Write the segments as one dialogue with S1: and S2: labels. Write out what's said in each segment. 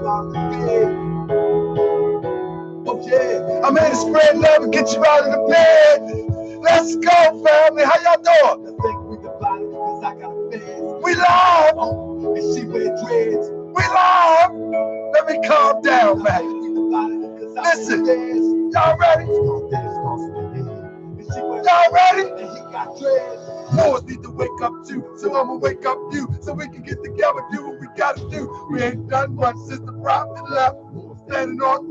S1: Oh yeah, I'm here to spread love and get you out of the bed. Let's go, family. How y'all doing? I think we divided because I got a fed. We live. Oh, and she wear dreads. We live. Let me calm down, man. Listen, y'all ready? Y'all ready? And he got dreads. Moors need to wake up too, so I'ma wake up you, so we can get together, do what we gotta do. We ain't done much since the prophet left. Standing on,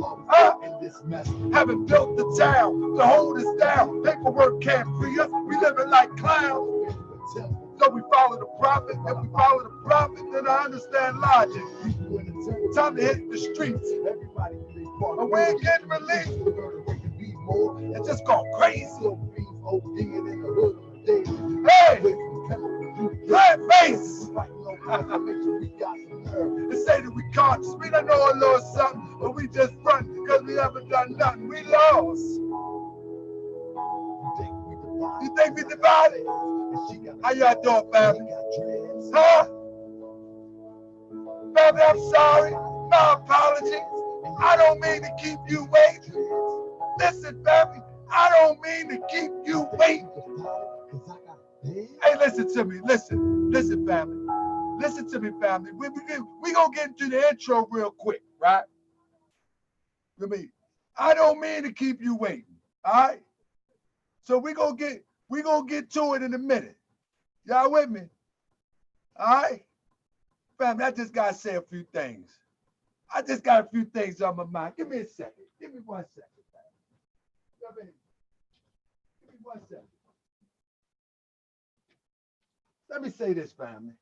S1: in this mess. Haven't built the town to hold us down. Paperwork can't free us. We living like clowns. So we follow the prophet. If we follow the prophet, then I understand logic. Time to hit the streets. And we ain't getting released. It's just gone crazy. Hey! Red face! They say that we conscious. We don't know a little something, but we just front because we haven't done nothing. We lost. You think we divided? How y'all doing, family? Huh? Family, I'm sorry. My apologies. I don't mean to keep you waiting. Listen, family, I don't mean to keep you waiting. Hey, listen to me. Listen, family. Listen to me, family. We gonna get into the intro real quick, right? I don't mean to keep you waiting. All right. So we gonna get to it in a minute. Y'all with me? All right, family. I just gotta say a few things. I just got a few things on my mind. Give me a second. Give me 1 second. Give me 1 second. Let me say this, family.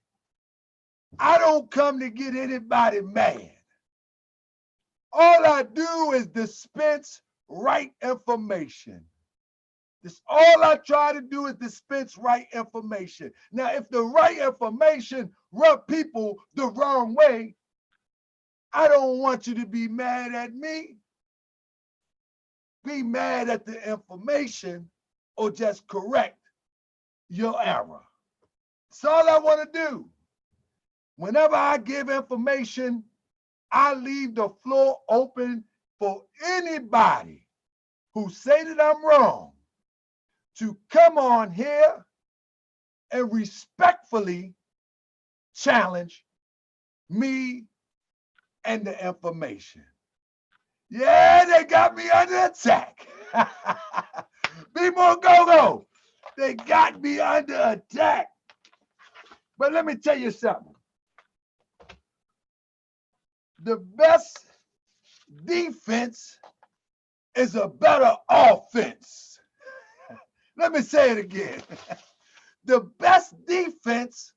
S1: I don't come to get anybody mad. All I do is dispense right information. That's all I try to do is dispense right information. Now, if the right information rub people the wrong way, I don't want you to be mad at me. Be mad at the information or just correct your error. That's all I want to do. Whenever I give information, I leave the floor open for anybody who say that I'm wrong to come on here and respectfully challenge me and the information. Yeah, they got me under attack. Be more go-go. They got me under attack. But let me tell you something. The best defense is a better offense. Let me say it again. The best defense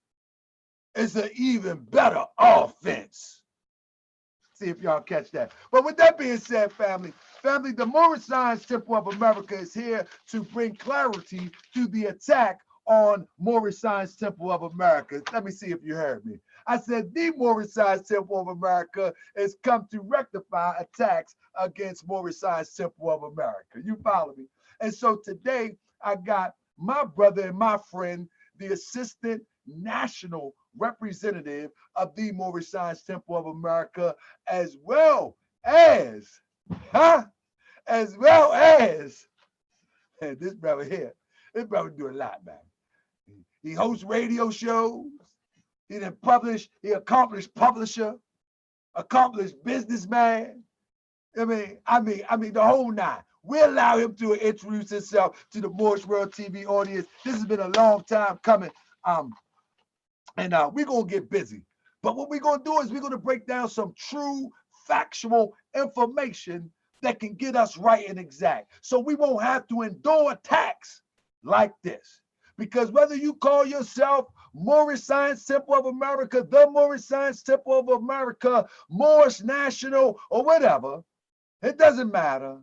S1: is an even better offense. See if y'all catch that. But with that being said, family, the Moorish Science Temple of America is here to bring clarity to the attack on Moorish Science Temple of America. Let me see if you heard me. I said the Moorish Science Temple of America has come to rectify attacks against Moorish Science Temple of America. You follow me? And so today I got my brother and my friend, the Assistant National Representative of the Moorish Science Temple of America, as well as man, this brother here. This brother do a lot, man. He hosts radio shows. He accomplished publisher, accomplished businessman. I mean, the whole nine. We allow him to introduce himself to the Morocco World TV audience. This has been a long time coming. And we're going to get busy. But what we're going to do is we're going to break down some true, factual information that can get us right and exact. So we won't have to endure attacks like this. Because whether you call yourself Moorish Science Temple of America, the Moorish Science Temple of America, Moorish National, or whatever, it doesn't matter.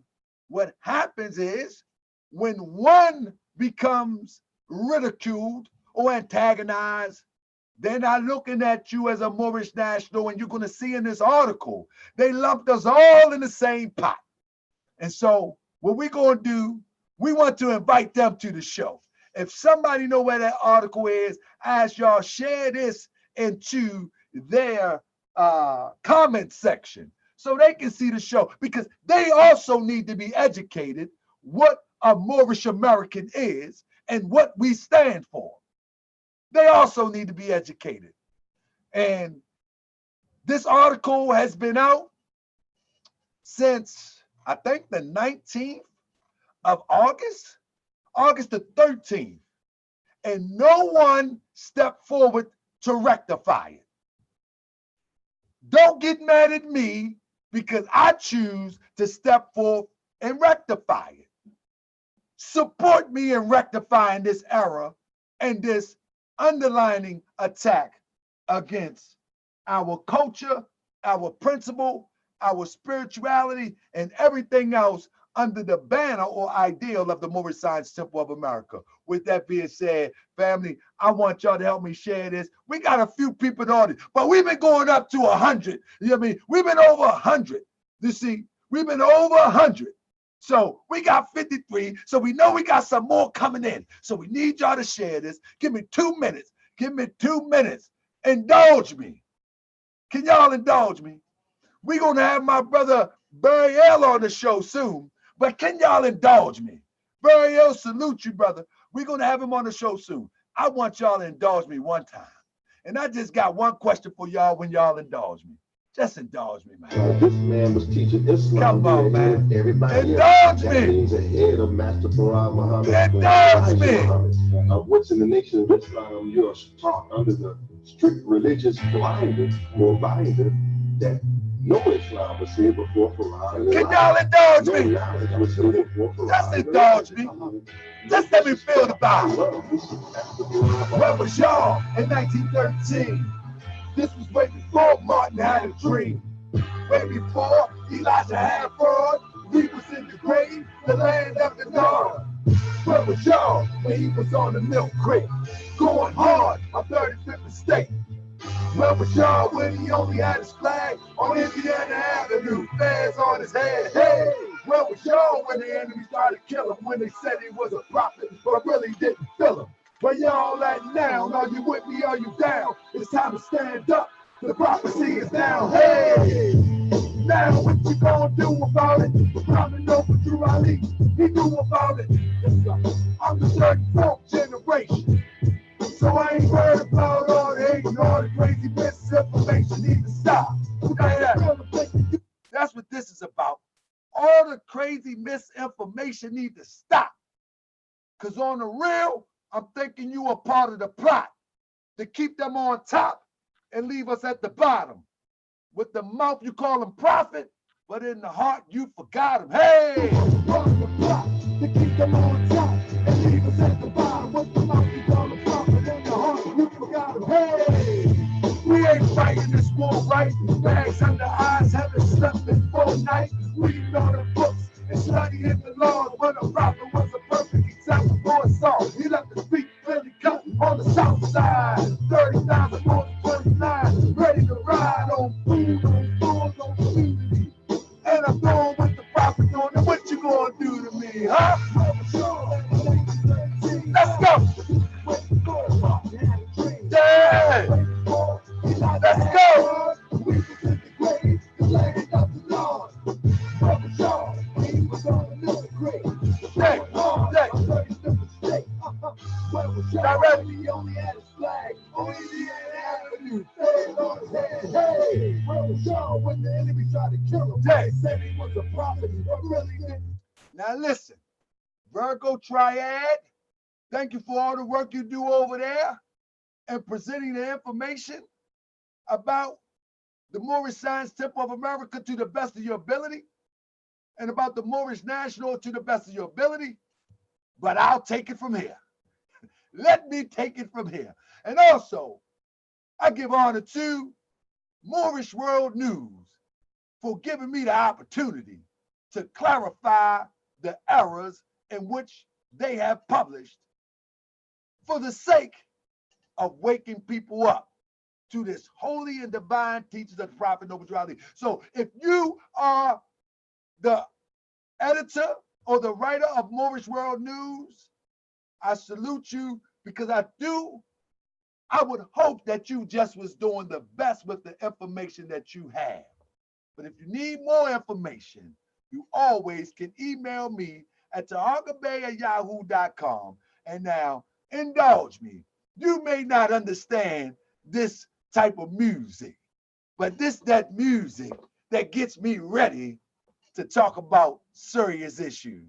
S1: What happens is when one becomes ridiculed or antagonized, they're not looking at you as a Moorish National, and you're going to see in this article, they lumped us all in the same pot. And so what we're going to do, we want to invite them to the show. If somebody know where that article is, I ask y'all share this into their comment section so they can see the show, because they also need to be educated what a Moorish American is and what we stand for. They also need to be educated. And this article has been out since, I think, the 19th of August, August the 13th. And no one stepped forward to rectify it. Don't get mad at me because I choose to step forth and rectify it. Support me in rectifying this error and this underlining attack against our culture, our principle, our spirituality, and everything else under the banner or ideal of the Moorish Science Temple of America. With that being said, family, I want y'all to help me share this. We got a few people in the audience, but we've been going up to 100. You know what I mean? We've been over 100. You see, we've been over 100. So we got 53. So we know we got some more coming in. So we need y'all to share this. Give me 2 minutes. Give me 2 minutes. Indulge me. Can y'all indulge me? We're going to have my brother Barry L on the show soon. But can y'all indulge me? Barry L, salute you, brother. We're going to have him on the show soon. I want y'all to indulge me one time. And I just got one question for y'all when y'all indulge me. Just indulge me, man.
S2: This man was teaching Islam.
S1: Come on, man.
S2: Everybody
S1: indulge
S2: else.
S1: me.
S2: That means ahead of Master Farah Muhammad.
S1: Indulge me.
S2: What's in the nation of Islam, you are taught under the strict religious blinders or binder that no Islam was said before Farah.
S1: Can y'all indulge me?
S2: No knowledge was said before Farah.
S1: Just indulge me. Just let me feel the Bible. Where was y'all in 1913? This was way before Martin had a dream. Way before Elijah had fraud. We was in the grave, the land of the Nile. Where was y'all when he was on the milk crate? Going hard on 35th Estate. Where was y'all when he only had his flag on Indiana Avenue? Fans on his head. Hey, where was y'all when the enemy started killing him? When they said he was a prophet, but really didn't feel him? Where y'all at now? Are you with me? Are you down? It's time to stand up. The prophecy is down. Hey, now what you gonna do about it? Coming over to Ali, he knew about it. I'm the 34th generation, so I ain't worried about all the hate and all the crazy misinformation. Need to stop. That's what this is about. All the crazy misinformation need to stop. Because on the real, I'm thinking you are part of the plot to keep them on top and leave us at the bottom. With the mouth you call him prophet, but in the heart you forgot him. Hey! Part of the plot to keep them on top and leave us at the bottom. With the mouth you call him prophet, in the heart you forgot him. Hey! We ain't fighting this war right. Bags under eyes, haven't slept in 4 nights. Reading all the books and studying the laws. When a prophet was a perfect example for us all. He left the street really cut on the south side. 30,000 more 29, ready to ride on food, on stores, on community. And I'm going with the prophet on it. What you gonna do to me, huh? Let's go. Yeah. Let's go. Directly only had his flag on Indiana Avenue. Hey, where was y'all when the enemy tried to kill him? They said he was a prophet, but really didn't. Now listen, Virgo Triad, thank you for all the work you do over there and presenting the information about the Moorish Science Temple of America to the best of your ability and about the Moorish National to the best of your ability. But I'll take it from here. Let me take it from here. And also, I give honor to Moorish World News for giving me the opportunity to clarify the errors in which they have published for the sake of waking people up to this holy and divine teachings of the Prophet Noble Ali. So if you are the editor or the writer of Moorish World News, I salute you because I do I would hope that you just was doing the best with the information that you have. But if you need more information, you always can email me at tahankabay@yahoo.com. And now, indulge me. You may not understand this type of music, but this that music that gets me ready to talk about serious issues.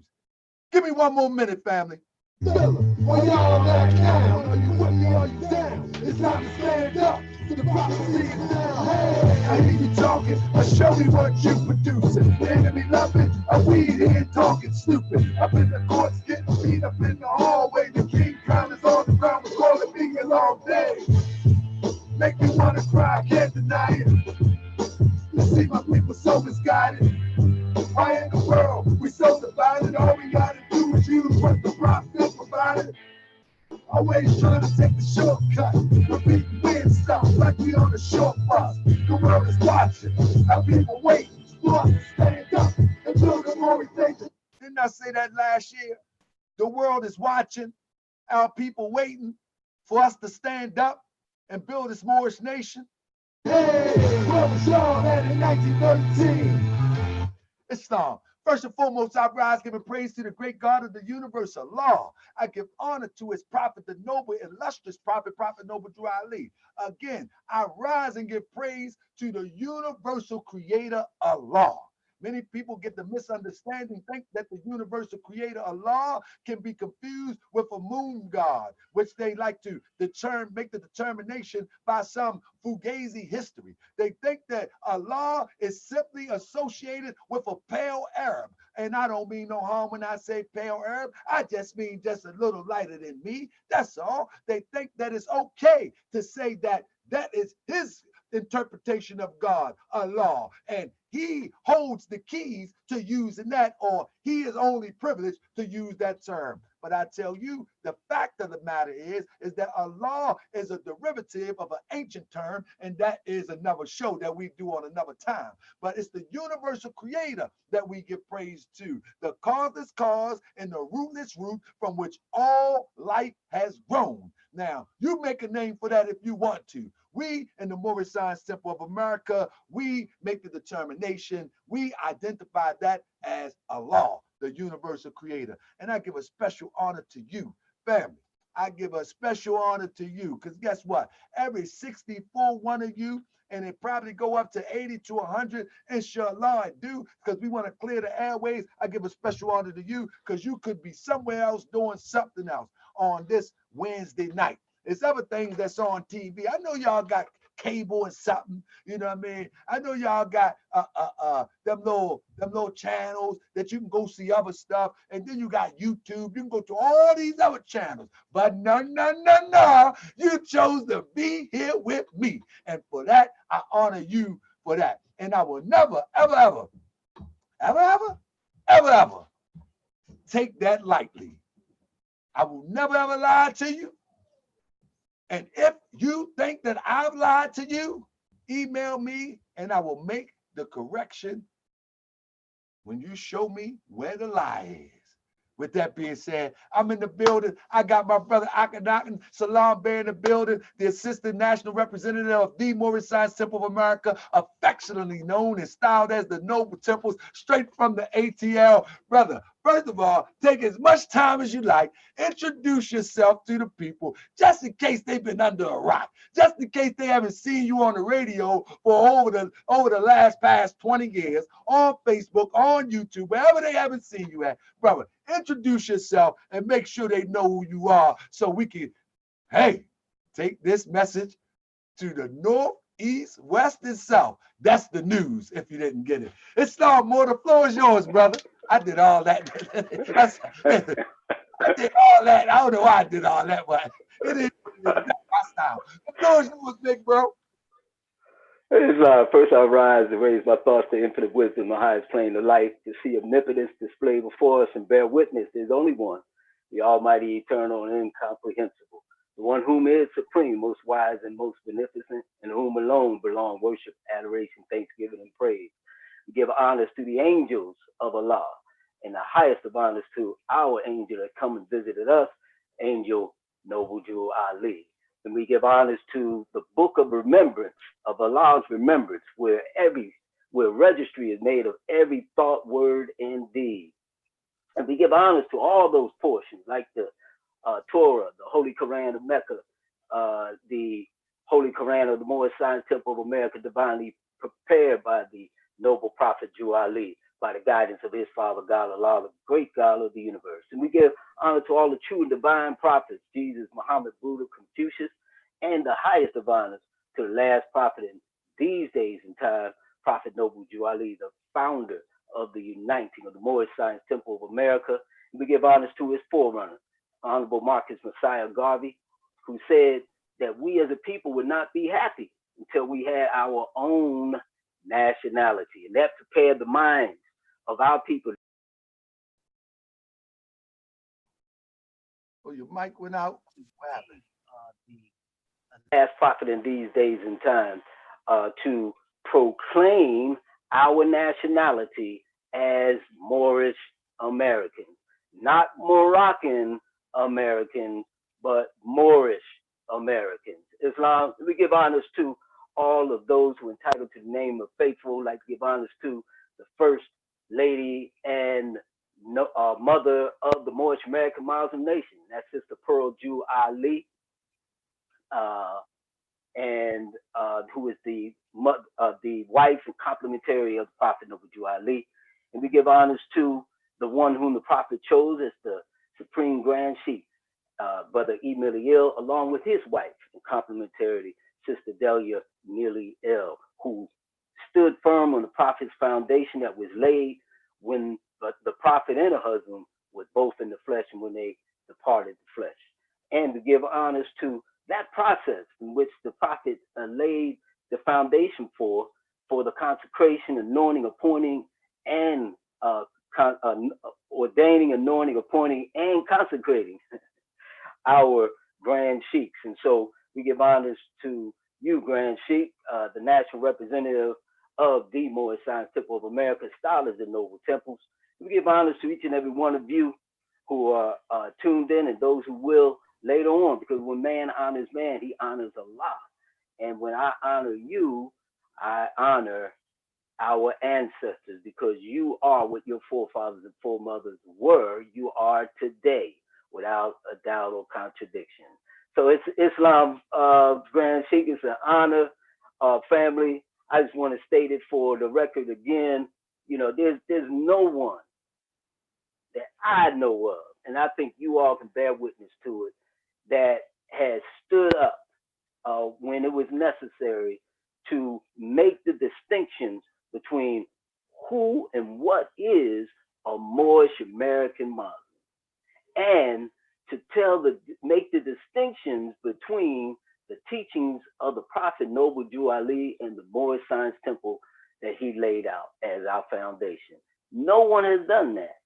S1: Give me one more minute, family.
S2: While y'all back now, are you with me? Are you down? It's time to stand up to the prophecy now. Hey, I hear you talking, but show me what you producing. The enemy loving, a weed here talking stupid. Up in the courts, getting beat up in the hallway. The king crown is on the ground, was calling me a long day. Make me wanna cry, can't deny it. You see my people so misguided. Why in the world we so divided? All we gotta do is use what the prophet provided. Always trying to take the shortcut. Repeating weird stuff like we on a short bus. The world is watching. Our people waiting for us to stand up and do the more we think.
S1: Didn't I say that last year? The world is watching. Our people waiting for us to stand up and build this Moorish nation.
S2: Hey, what was y'all at in 1913?
S1: Islam. First and foremost, I rise giving praise to the great God of the universe, Allah. I give honor to his prophet, the noble, illustrious prophet, Prophet Noble Drew Ali. Again, I rise and give praise to the universal creator, Allah. Many people get the misunderstanding, think that the universal creator, Allah, can be confused with a moon god, which they like to make the determination by some fugazi history. They think that Allah is simply associated with a pale Arab. And I don't mean no harm when I say pale Arab. I just mean just a little lighter than me. That's all. They think that it's okay to say that that is his interpretation of God, Allah, and he holds the keys to using that, or he is only privileged to use that term. But I tell you, the fact of the matter is that Allah is a derivative of an ancient term, and that is another show that we do on another time. But it's the universal creator that we give praise to, the causeless cause and the rootless root from which all life has grown. Now, you make a name for that if you want to. We in the Moorish Science Temple of America, we make the determination, we identify that as Allah, the universal creator. And I give a special honor to you, family. I give a special honor to you, because guess what? Every 64 one of you, and it probably go up to 80 to 100, inshallah I do, because we want to clear the airways. I give a special honor to you, because you could be somewhere else doing something else on this Wednesday night. It's other things that's on TV. I know y'all got cable and something, you know what I mean? I know y'all got them little channels that you can go see other stuff, and then you got YouTube. You can go to all these other channels, but no, you chose to be here with me, and for that I honor you for that. And I will never, ever take that lightly. I will never ever lie to you. And if you think that I've lied to you, email me and I will make the correction when you show me where the lie is. With that being said, I'm in the building. I got my brother Akhenaten Salam Bear in the building, the Assistant National Representative of the Moorish Science Temple of America, affectionately known and styled as the Noble Temples, straight from the ATL. Brother, first of all, take as much time as you like. Introduce yourself to the people, just in case they've been under a rock, just in case they haven't seen you on the radio for over the past 20 years, on Facebook, on YouTube, wherever they haven't seen you at. Brother, introduce yourself and make sure they know who you are, so we can, hey, take this message to the north, east, west, and south. That's the news, if you didn't get it. It's Star Moore. The floor is yours, brother. I did all that. I did all that. I don't know why I did all that, but it is my style. The floor is yours, big bro.
S3: First I rise to raise my thoughts to infinite wisdom, the highest plane of life, to see omnipotence displayed before us and bear witness. There's only one, the Almighty, eternal, and incomprehensible, the one whom is supreme, most wise, and most beneficent, and whom alone belong worship, adoration, thanksgiving, and praise. We give honors to the angels of Allah, and the highest of honors to our angel that come and visited us, Angel Noble Drew Ali. And we give honors to the book of remembrance, of Allah's remembrance, where registry is made of every thought, word, and deed. And we give honors to all those portions, like the Torah, the Holy Quran of Mecca, the Holy Quran of the Moorish Science Temple of America, divinely prepared by the noble prophet Jew Ali, by the guidance of his father, God Allah, the great God of the universe. And we give honor to all the true and divine prophets, Jesus, Muhammad, Buddha, Confucius, and the highest of honors to the last prophet in these days and time, Prophet Noble Jew Ali, the founder of the Uniting of the Moorish Science Temple of America. And we give honors to his forerunner, Honorable Marcus Messiah Garvey, who said that we as a people would not be happy until we had our own nationality. And that prepared the minds of our people.
S1: Oh, your mic went out. What happened?
S3: The last prophet in these days and times to proclaim our nationality as Moorish Americans, not Moroccan Americans, but Moorish Americans. Islam, we give honors to all of those who are entitled to the name of faithful, like to give honors to the first lady and mother of the Moorish American Muslim nation. That's Sister Pearl Jew Ali, and who is the wife and complementary of the Prophet Noble Jew Ali. And we give honors to the one whom the Prophet chose as the Supreme Grand Chief, Brother Emily Ill, along with his wife and complementary Sister Delia Nearly Ill, who stood firm on the Prophet's foundation that was laid when the Prophet and her husband were both in the flesh and when they departed the flesh. And to give honors to that process in which the Prophet laid the foundation for the consecration, anointing, appointing, and ordaining, anointing, appointing, and consecrating our Grand Sheiks. And so we give honors to you, Grand Sheik, the national representative of the Moorish Science Temple of America, scholars in noble temples. We give honors to each and every one of you who are tuned in and those who will later on, because when man honors man, he honors Allah. And when I honor you, I honor our ancestors, because you are what your forefathers and foremothers were, you are today, without a doubt or contradiction. So it's Islam, Grand Sheik. It's an honor, family. I just want to state it for the record again. You know, there's no one that I know of, and I think you all can bear witness to it, that has stood up when it was necessary to make the distinctions between who and what is a Moorish American Muslim, and to make the distinctions between the teachings of the Prophet Noble Jew Ali and the Moorish Science Temple that he laid out as our foundation. No one has done that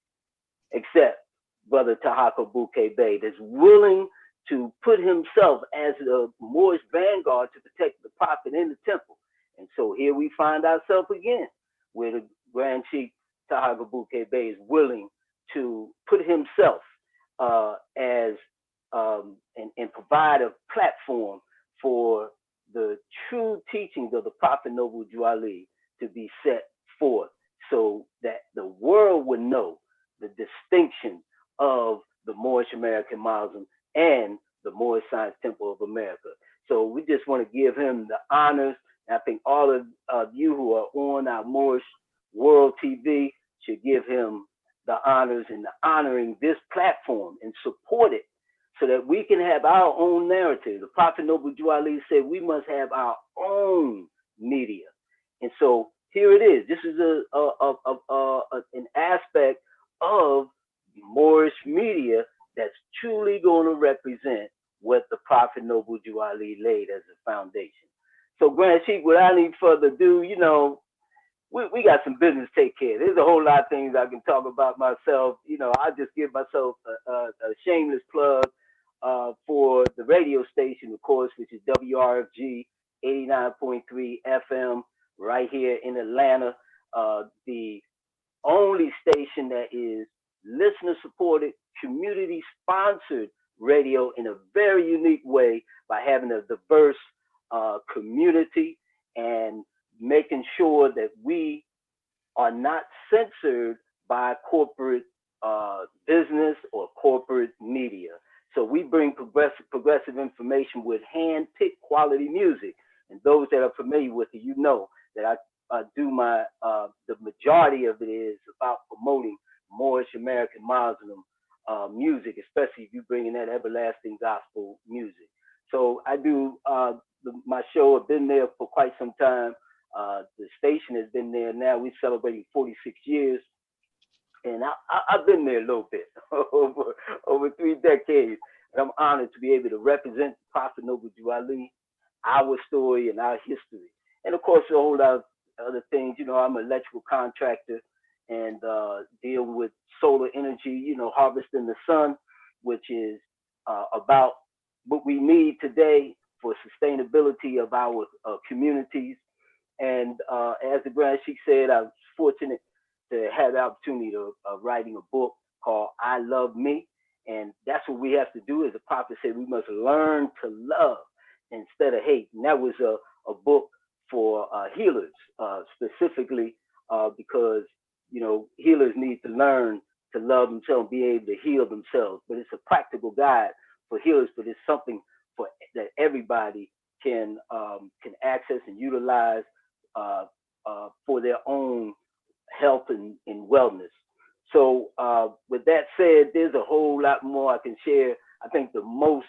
S3: except Brother Tahaka Bouquet Bey, that's willing to put himself as the Moorish vanguard to protect the Prophet in the temple. And so here we find ourselves again, where the Grand Chief Tahaka Bouquet Bey is willing to put himself and provide a platform for the true teachings of the Prophet Noble Jew Ali to be set forth, so that the world would know the distinction of the Moorish American Muslim and the Moorish Science Temple of America. So we just want to give him the honors. And I think all of you who are on our Moorish World TV should give him the honors and the honoring this platform and support it, so that we can have our own narrative. The Prophet Noble Jew Ali said we must have our own media. And so here it is. This is an aspect of Moorish media that's truly going to represent what the Prophet Noble Jew Ali laid as a foundation. So Grand Sheik, without any further ado, you know, we got some business to take care of. There's a whole lot of things I can talk about myself. You know, I just give myself a shameless plug for the radio station, of course, which is WRFG 89.3 FM right here in Atlanta. The only station that is listener supported, community sponsored radio in a very unique way by having a diverse community and making sure that we are not censored by corporate business or corporate media. So we bring progressive information with hand-picked quality music. And those that are familiar with it, you know that I do my, the majority of it is about promoting Moorish American Muslim music, especially if you bring in that everlasting gospel music. So I do, my show, I've been there for quite some time. The station has been there now. We're celebrating 46 years. And I've been there a little bit, over 3 decades. And I'm honored to be able to represent the Prophet Noble Jew Ali, our story and our history. And of course, a whole lot of other things. You know, I'm an electrical contractor and deal with solar energy, you know, harvesting the sun, which is about what we need today for sustainability of our communities. And as the Grand Sheikh said, I was fortunate to have the opportunity of writing a book called I Love Me. And that's what we have to do. As the prophet said, we must learn to love instead of hate. And that was a book for healers, specifically because, you know, healers need to learn to love themselves, be able to heal themselves. But it's a practical guide for healers, but it's something for that everybody can access and utilize for their own health and wellness. So with that said, there's a whole lot more I can share. I think the most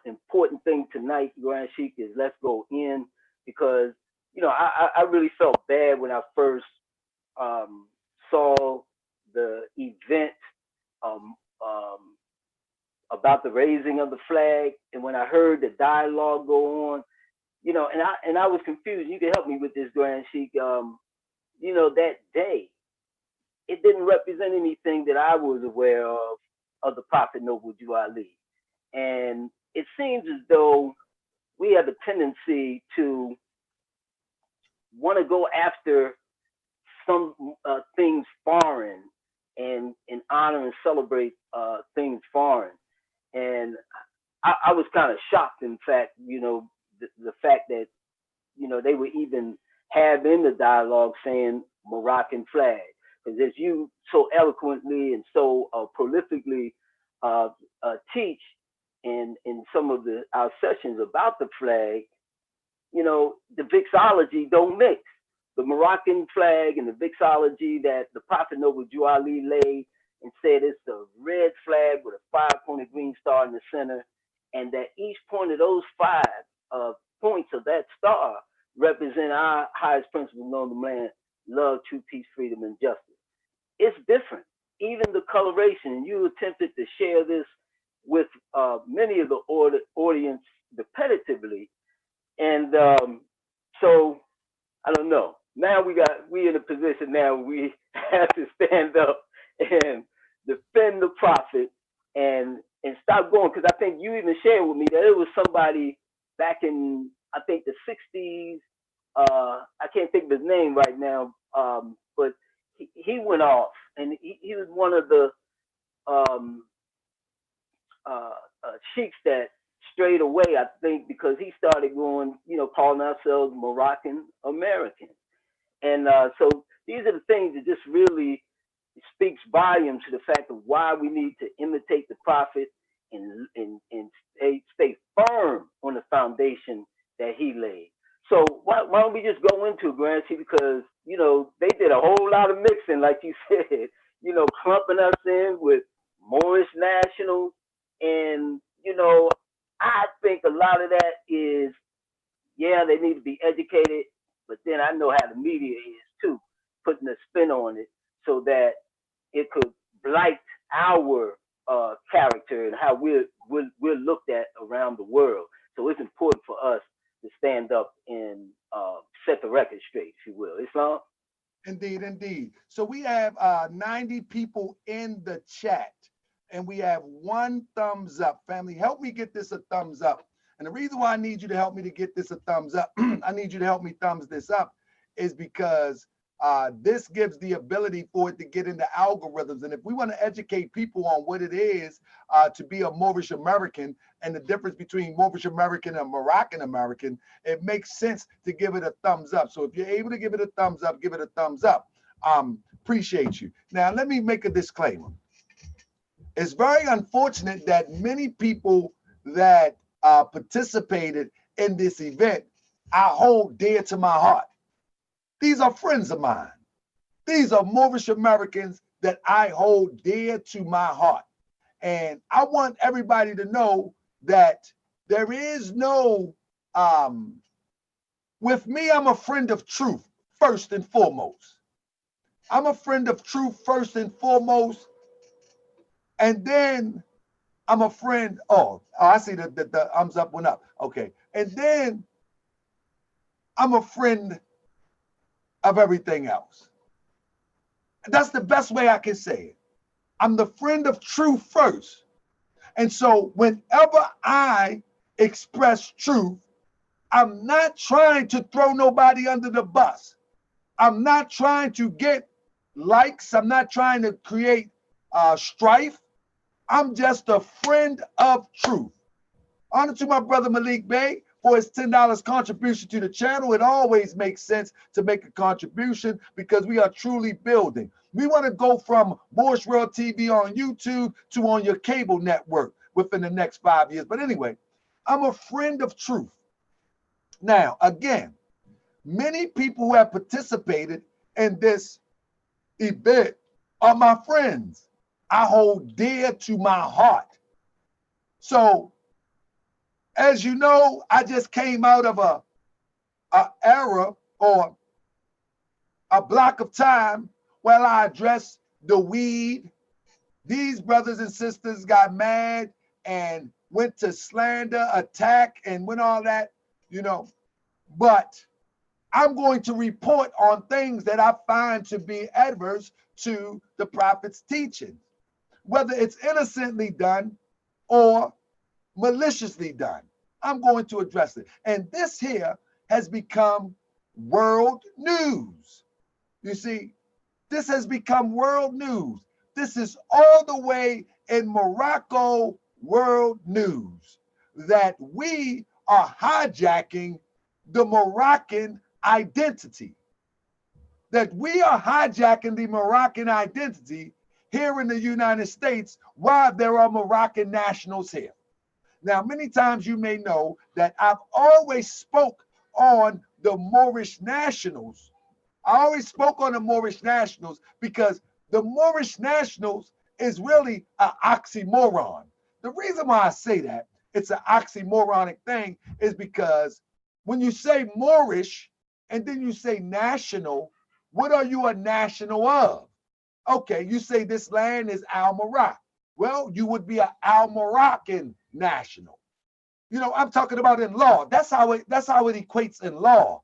S3: important thing tonight, Grand Sheikh, is let's go in, because, you know, I really felt bad when I first saw the event about the raising of the flag, and when I heard the dialogue go on, you know, and I was confused. You can help me with this, Grand Sheikh. You know, that day, it didn't represent anything that I was aware of the Prophet Noble Jew Ali. And it seems as though we have a tendency to want to go after some things foreign and honor and celebrate things foreign. And I was kind of shocked, in fact, you know, the fact that, you know, they were even have in the dialogue saying Moroccan flag. Because as you so eloquently and so prolifically teach in some of our sessions about the flag, you know, the Vexillology don't mix. The Moroccan flag and the Vexillology that the Prophet Noble Jew Ali laid and said it's a red flag with a 5-pointed green star in the center, and that each point of those 5 points of that star represent our highest principle known to man: love, truth, peace, freedom, and justice. It's different. Even the coloration, and you attempted to share this with many of the audience repetitively. And so, I don't know. Now we in a position now we have to stand up and defend the prophet and stop going. Because I think you even shared with me that it was somebody back in, I think, the 60s. I can't think of his name right now, but he went off, and he was one of the sheiks that strayed away, I think, because he started going, you know, calling ourselves Moroccan Americans. And so these are the things that just really speaks volumes to the fact of why we need to imitate the prophet and stay firm on the foundation that he laid. So why don't we just go into it, Grand Chief? Because, you know, they did a whole lot of mixing, like you said, you know, clumping us in with Moorish nationals. And, you know, I think a lot of that is, yeah, they need to be educated, but then I know how the media is too, putting a spin on it so that it could blight our character and how we're looked at around the world. So it's important for us to stand up and set the record straight, if you will. Islam?
S1: Indeed, indeed. So we have 90 people in the chat, and we have 1 thumbs up. Family, help me get this a thumbs up. And the reason why I need you to help me to get this a thumbs up, I need you to help me thumbs this up, is because this gives the ability for it to get into algorithms. And if we want to educate people on what it is to be a Moorish American and the difference between Moorish American and Moroccan American, it makes sense to give it a thumbs up. So if you're able to give it a thumbs up, give it a thumbs up. Appreciate you. Now, let me make a disclaimer. It's very unfortunate that many people that participated in this event, I hold dear to my heart. These are friends of mine. These are Moorish Americans that I hold dear to my heart. And I want everybody to know that there is no, with me, I'm a friend of truth, first and foremost. I'm a friend of truth, first and foremost. And then I'm a friend, I see that the thumbs up went up. Okay. And then I'm a friend of everything else. That's the best way I can say it. I'm the friend of truth first. And so whenever I express truth, I'm not trying to throw nobody under the bus. I'm not trying to get likes. I'm not trying to create strife. I'm just a friend of truth. Honor to my brother Malik Bey for his $10 contribution to the channel. It always makes sense to make a contribution because we are truly building. We want to go from Morocco World TV on YouTube to on your cable network within the next 5 years. But anyway, I'm a friend of truth. Now, again, many people who have participated in this event are my friends. I hold dear to my heart. So, as you know, I just came out of a era or a block of time where I addressed the weed. These brothers and sisters got mad and went to slander, attack, and went all that, But I'm going to report on things that I find to be adverse to the prophet's teaching, whether it's innocently done or maliciously done. I'm going to address it. And this here has become world news. You see, this has become world news. This is all the way in Morocco World News that we are hijacking the Moroccan identity. That we are hijacking the Moroccan identity here in the United States while there are Moroccan nationals here. Now, many times you may know that I've always spoke on the Moorish nationals. I always spoke on the Moorish nationals because the Moorish nationals is really an oxymoron. The reason why I say that it's an oxymoronic thing is because when you say Moorish and then you say national, what are you a national of? Okay, you say this land is Al Morocco. Well, you would be an Al Moroccan national. I'm talking about in law. That's how it equates in law.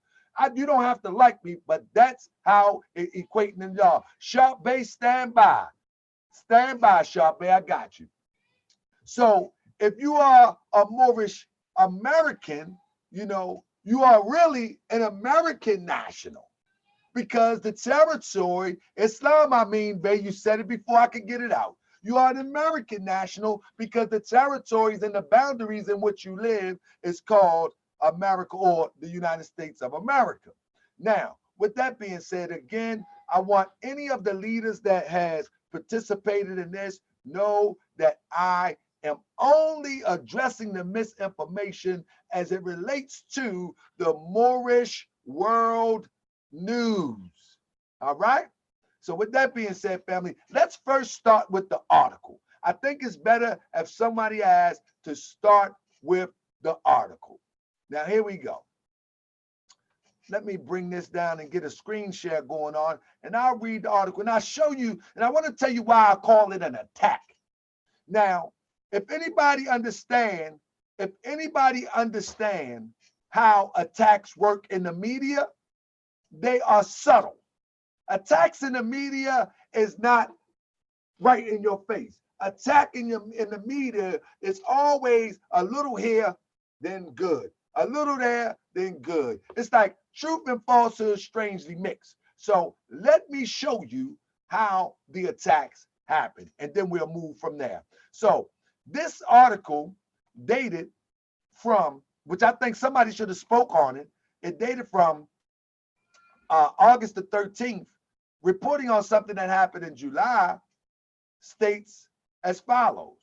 S1: You don't have to like me, but that's how it equates in law. Sharp Bay, stand by. Stand by, Sharp Bay, I got you. So if you are a Moorish American, you are really an American national. Because the territory, Islam, Bay, you said it before I could get it out. You are an American national because the territories and the boundaries in which you live is called America or the United States of America. Now, with that being said, again, I want any of the leaders that has participated in this know that I am only addressing the misinformation as it relates to the Moorish World News. All right? So with that being said, family, let's first start with the article. I think it's better if somebody asks to start with the article. Now, here we go. Let me bring this down and get a screen share going on, and I'll read the article, and I'll show you, and I want to tell you why I call it an attack. Now, if anybody understand how attacks work in the media, they are subtle. Attacks in the media is not right in your face. Attack in the media is always a little here, then good. A little there, then good. It's like truth and falsehood strangely mixed. So let me show you how the attacks happened, and then we'll move from there. So this article dated from, which I think somebody should have spoke on it. It dated from August the 13th, reporting on something that happened in July, states as follows.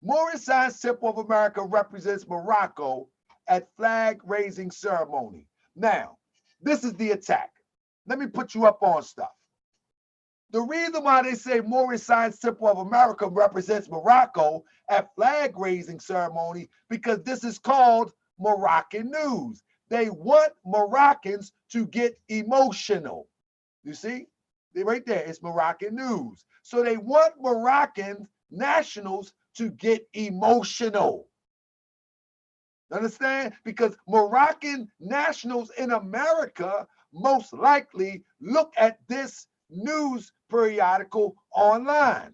S1: Moorish Science Temple of America represents Morocco at flag-raising ceremony. Now, this is the attack. Let me put you up on stuff. The reason why they say Moorish Science Temple of America represents Morocco at flag-raising ceremony, because this is called Moroccan news. They want Moroccans to get emotional. You see? Right there, it's Moroccan news. So they want Moroccan nationals to get emotional. Understand? Because Moroccan nationals in America most likely look at this news periodical online.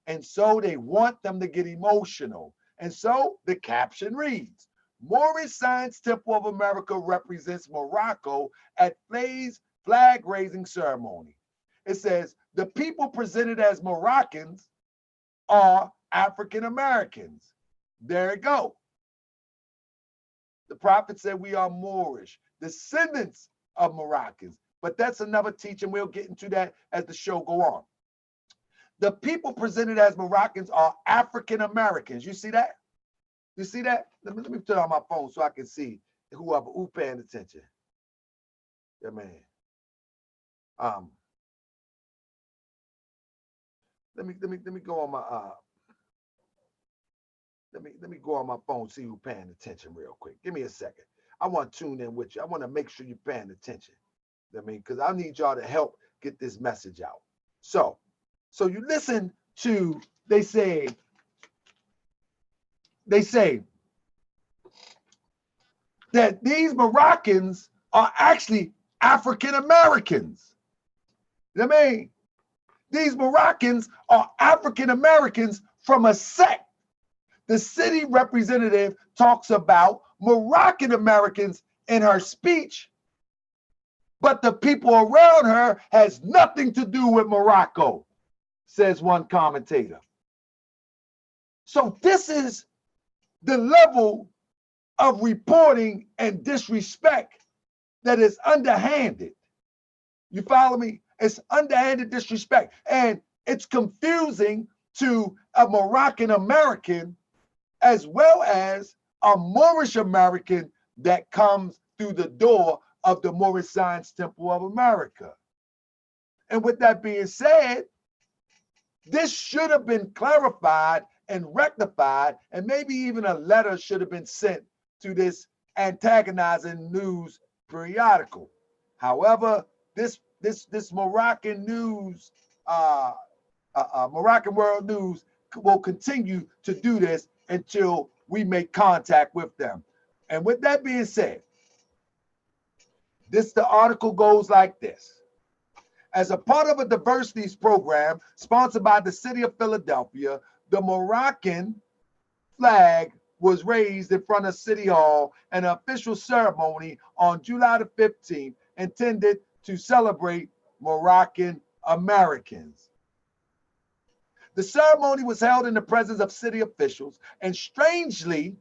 S1: And so they want them to get emotional. And so the caption reads, Moorish Science Temple of America represents Morocco at flag-raising ceremony. It says, the people presented as Moroccans are African Americans. There it go. The prophet said we are Moorish, descendants of Moroccans. But that's another teaching. We'll get into that as the show go on. The people presented as Moroccans are African Americans. You see that? You see that? Let me turn on my phone so I can see who's paying attention. Yeah, man. Let me go on my let me go on my phone, see who's paying attention real quick. Give me a second. I want to tune in with you. I want to make sure you're paying attention. I mean, because I need y'all to help get this message out. So you listen to, they say that these Moroccans are actually African Americans. You know what I mean? These Moroccans are African Americans from a sect. The city representative talks about Moroccan Americans in her speech, but the people around her has nothing to do with Morocco, says one commentator. So this is the level of reporting and disrespect that is underhanded. You follow me? It's underhanded disrespect. And it's confusing to a Moroccan American as well as a Moorish American that comes through the door of the Moorish Science Temple of America. And with that being said, this should have been clarified and rectified, and maybe even a letter should have been sent to this antagonizing news periodical. However, this Moroccan news, Morocco World News will continue to do this until we make contact with them. And with that being said, the article goes like this. As a part of a diversity program sponsored by the city of Philadelphia, the Moroccan flag was raised in front of City Hall in an official ceremony on July the 15th, intended to celebrate Moroccan Americans. The ceremony was held in the presence of city officials, and strangely,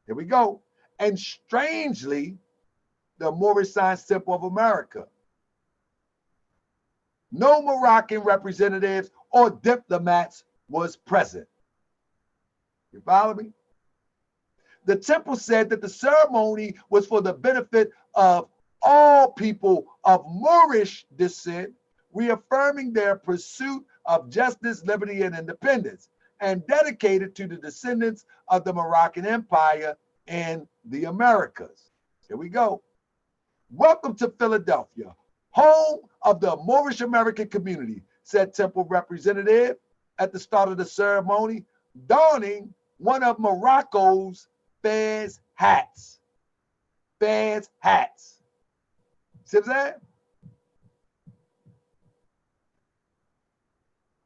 S1: here we go, and strangely, the Moorish Science Temple of America. No Moroccan representatives or diplomats was present. You follow me? The temple said that the ceremony was for the benefit of all people of Moorish descent, reaffirming their pursuit of justice, liberty, and independence, and dedicated to the descendants of the Moroccan Empire in the Americas. Here we go. Welcome to Philadelphia, home of the Moorish American community, said temple representative at the start of the ceremony, donning one of Morocco's fez hats. Fez hats. See what I'm saying?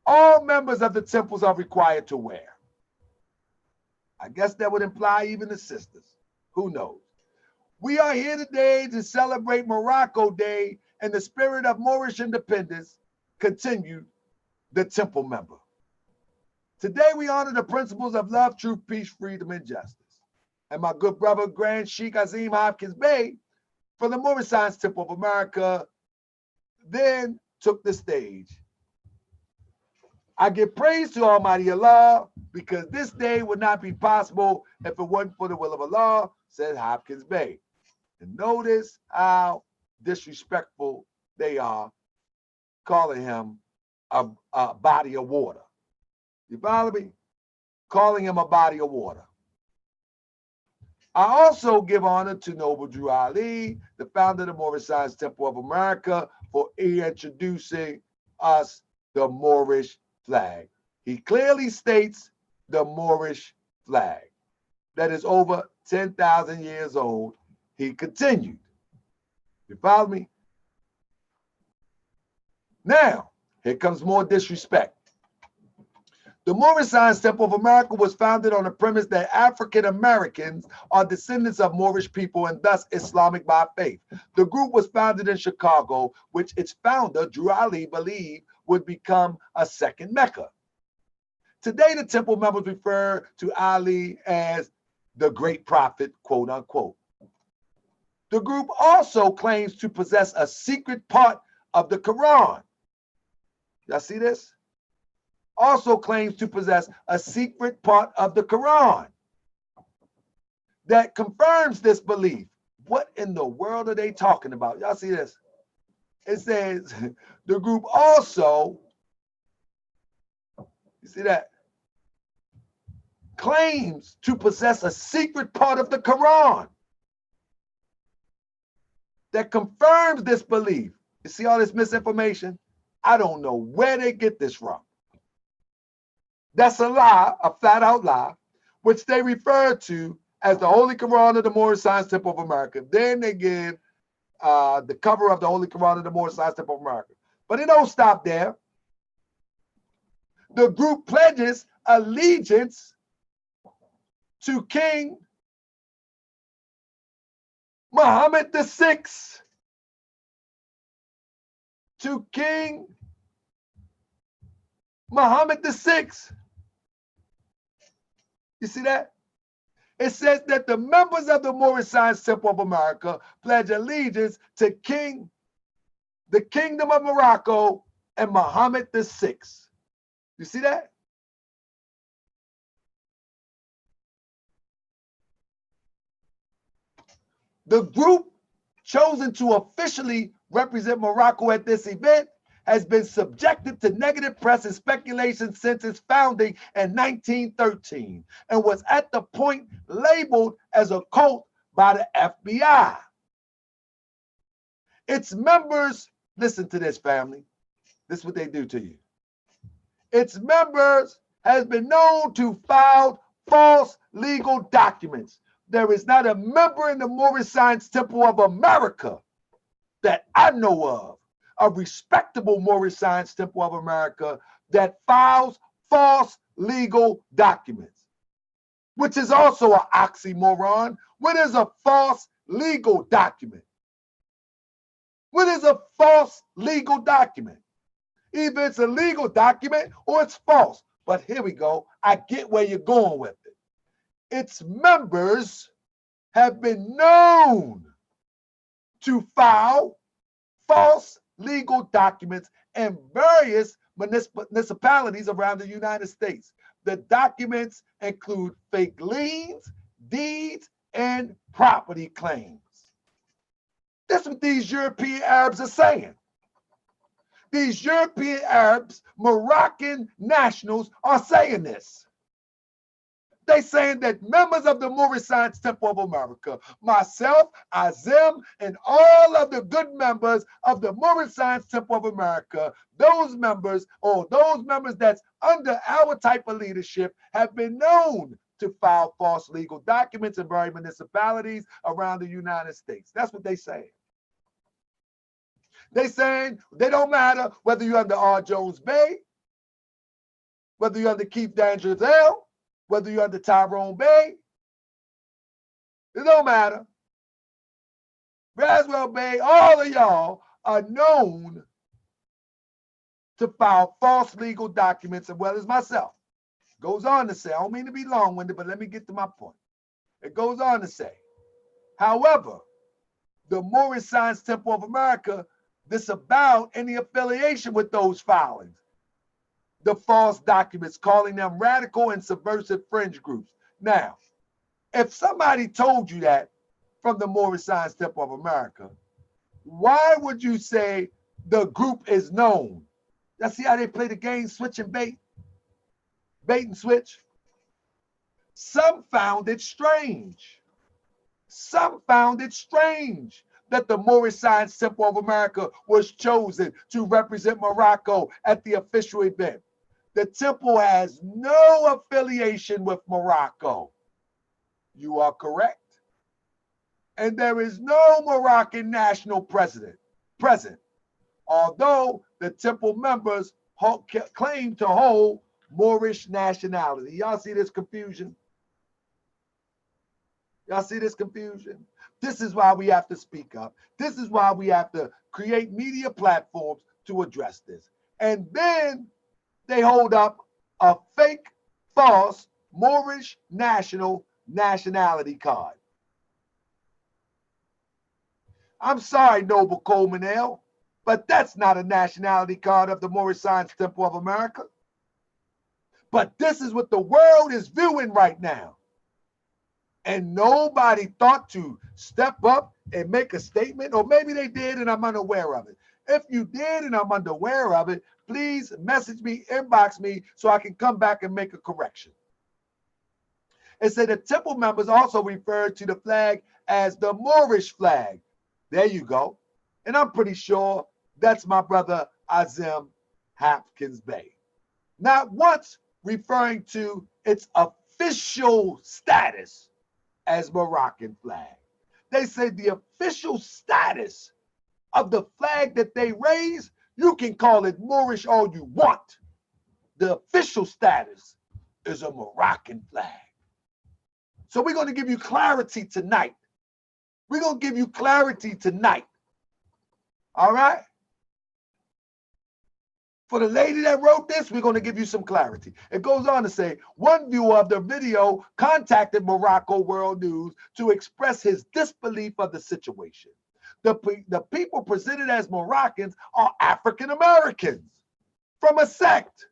S1: All members of the temples are required to wear. I guess that would imply even the sisters. Who knows? We are here today to celebrate Morocco Day in the spirit of Moorish independence, continued the temple member. Today we honor the principles of love, truth, peace, freedom, and justice. And my good brother, Grand Sheikh Azim Hopkins Bey, from the Moorish Science Temple of America, then took the stage. I give praise to Almighty Allah because this day would not be possible if it wasn't for the will of Allah, said Hopkins Bey. And notice how disrespectful they are, calling him a body of water. You follow me? Calling him a body of water. I also give honor to Noble Drew Ali, the founder of the Moorish Science Temple of America, for introducing us the Moorish flag. He clearly states the Moorish flag that is over 10,000 years old. He continued. You follow me? Now, here comes more disrespect. The Moorish Science Temple of America was founded on the premise that African Americans are descendants of Moorish people and thus Islamic by faith. The group was founded in Chicago, which its founder, Drew Ali, believed would become a second Mecca. Today, the temple members refer to Ali as the great prophet, quote unquote. The group also claims to possess a secret part of the Quran. Y'all see this? Also claims to possess a secret part of the Quran that confirms this belief. What in the world are they talking about? Y'all see this? It says the group also, you see that? Claims to possess a secret part of the Quran that confirms this belief. You see all this misinformation? I don't know where they get this from. That's a lie, a flat out lie, which they refer to as the Holy Quran of the Moorish Science Temple of America. Then they give the cover of the Holy Quran of the Moorish Science Temple of America. But it don't stop there. The group pledges allegiance to King Mohammed VI. To King Mohammed VI. You see that? It says that the members of the Moorish Science Temple of America pledge allegiance to the Kingdom of Morocco and Mohammed VI. You see that? The group chosen to officially represent Morocco at this event has been subjected to negative press and speculation since its founding in 1913 and was at the point labeled as a cult by the FBI. Its members, listen to this, family. This is what they do to you. Its members has been known to file false legal documents. There is not a member in the Moorish Science Temple of America that I know of, a respectable Moorish Science Temple of America, that files false legal documents, which is also an oxymoron. What is a false legal document? What is a false legal document? Either it's a legal document or it's false. But here we go. I get where you're going with it. Its members have been known to file false legal documents in various municipalities around the United States. The documents include fake liens, deeds, and property claims. That's what these European Arabs are saying. These European Arabs, Moroccan nationals, are saying this. They're saying that members of the Moorish Science Temple of America, myself, Azim, and all of the good members of the Moorish Science Temple of America, those members, or those members that's under our type of leadership, have been known to file false legal documents in various municipalities around the United States. That's what they're saying. They're saying they don't matter whether you're under R. Jones Bay, whether you're under Keith Dandridge, whether you're under Tyrone Bay. It don't matter. Braswell Bay, all of y'all are known to file false legal documents as well as myself. Goes on to say, I don't mean to be long-winded, but let me get to my point. It goes on to say, however, the Moorish Science Temple of America disavowed any affiliation with those filings, the false documents, calling them radical and subversive fringe groups. Now, if somebody told you that from the Moorish Science Temple of America, why would you say the group is known? Now, see how they play the game, switch and bait and switch? Some found it strange. Some found it strange that the Moorish Science Temple of America was chosen to represent Morocco at the official event. The temple has no affiliation with Morocco. You are correct. And there is no Moroccan national present, although the temple members claim to hold Moorish nationality. Y'all see this confusion? Y'all see this confusion? This is why we have to speak up. This is why we have to create media platforms to address this. And then they hold up a fake, false Moorish nationality card. I'm sorry, Noble Coleman L., but that's not a nationality card of the Moorish Science Temple of America. But this is what the world is viewing right now. And nobody thought to step up and make a statement, or maybe they did and I'm unaware of it. If you did and I'm unaware of it, please message me, inbox me, so I can come back and make a correction. It said the temple members also referred to the flag as the Moorish flag. There you go. And I'm pretty sure that's my brother Azim Hopkins Bey. Not once referring to its official status as Moroccan flag. They say the official status of the flag that they raise, you can call it Moorish all you want. The official status is a Moroccan flag. So we're going to give you clarity tonight. We're going to give you clarity tonight. All right? For the lady that wrote this, we're going to give you some clarity. It goes on to say, one viewer of the video contacted Morocco World News to express his disbelief of the situation. The people presented as Moroccans are African Americans from a sect.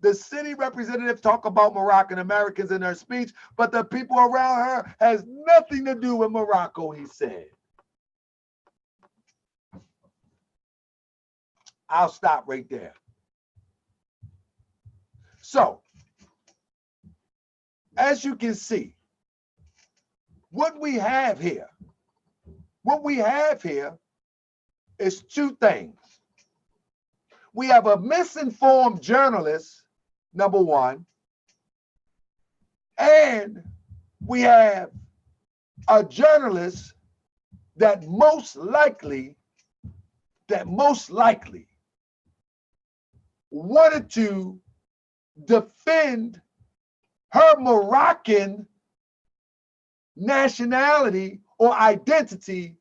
S1: The city representative talked about Moroccan Americans in her speech, but the people around her has nothing to do with Morocco, he said. I'll stop right there. So, as you can see, what we have here is two things. We have a misinformed journalist, number one, and we have a journalist that most likely wanted to defend her Moroccan nationality or identity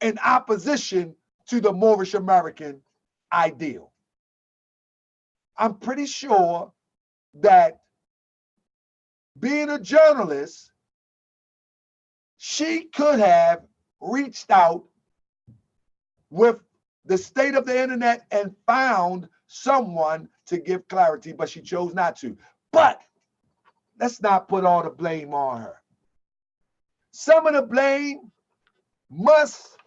S1: in opposition to the Moorish American ideal. I'm pretty sure that being a journalist, she could have reached out with the state of the internet and found someone to give clarity, but she chose not to. But let's not put all the blame on her. Some of the blame must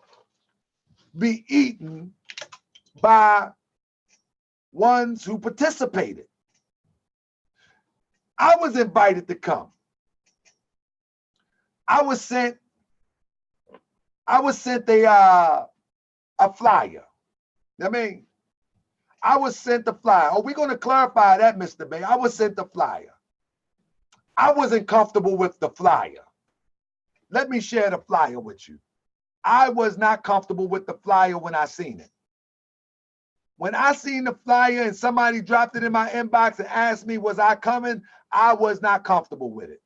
S1: be eaten by ones who participated. I was invited to come. I was sent a flyer. I mean, I was sent the flyer. Oh, we're going to clarify that, Mr. Bay. I was sent the flyer. I wasn't comfortable with the flyer. Let me share the flyer with you. I was not comfortable with the flyer when I seen it. When I seen the flyer and somebody dropped it in my inbox and asked me, was I coming? I was not comfortable with it.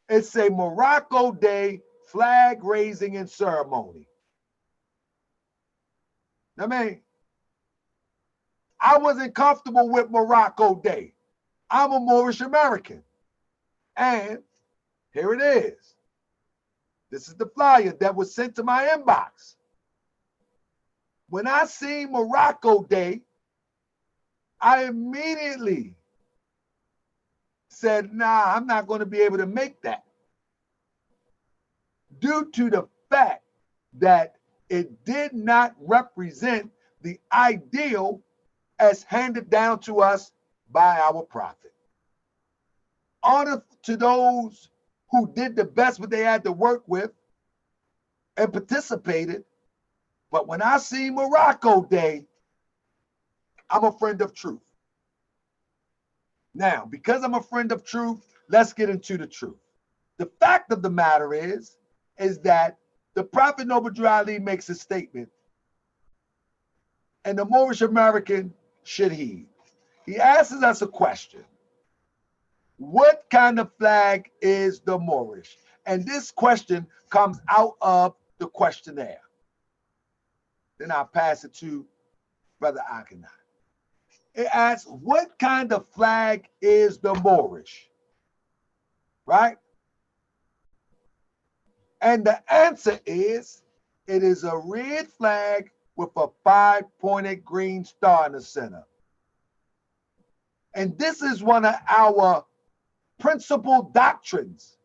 S1: It's a Morocco Day flag raising and ceremony. I mean, I wasn't comfortable with Morocco Day. I'm a Moorish American. And here it is. This is the flyer that was sent to my inbox. When I seen Morocco Day, I immediately said, nah, I'm not going to be able to make that. Due to the fact that it did not represent the ideal as handed down to us by our prophet. Honor to those who did the best what they had to work with and participated. But when I see Morocco Day, I'm a friend of truth. Now, because I'm a friend of truth, let's get into the truth. The fact of the matter is that the Prophet Noble Drew Ali makes a statement, and the Moorish American should heed. He asks us a question. What kind of flag is the Moorish? And this question comes out of the questionnaire. Then I'll pass it to Brother Akhenaten. It asks, what kind of flag is the Moorish? Right? And the answer is, it is a red flag with a 5-pointed green star in the center. And this is one of our principal doctrines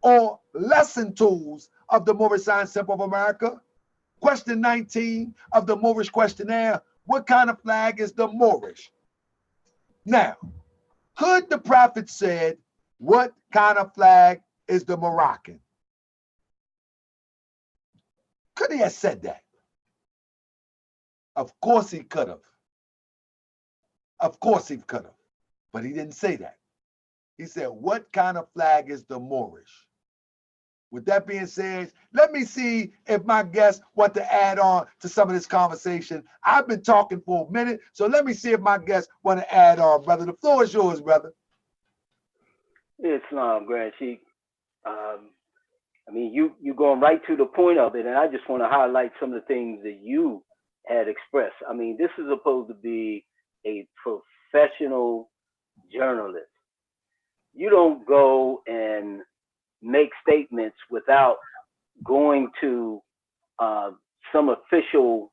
S1: or lesson tools of the Moorish Science Temple of America. Question 19 of the Moorish questionnaire, what kind of flag is the Moorish? Now, could the prophet said, what kind of flag is the Moroccan? Could he have said that? Of course he could have. Of course he could have. But he didn't say that. He said, what kind of flag is the Moorish? With that being said, let me see if my guests want to add on to some of this conversation. I've been talking for a minute, so let me see if my guests want to add on, brother. The floor is yours, brother.
S3: Islam, Grand Sheik. I mean, you going right to the point of it, and I just want to highlight some of the things that you had expressed. I mean, this is supposed to be a professional journalist. You don't go and make statements without going to some official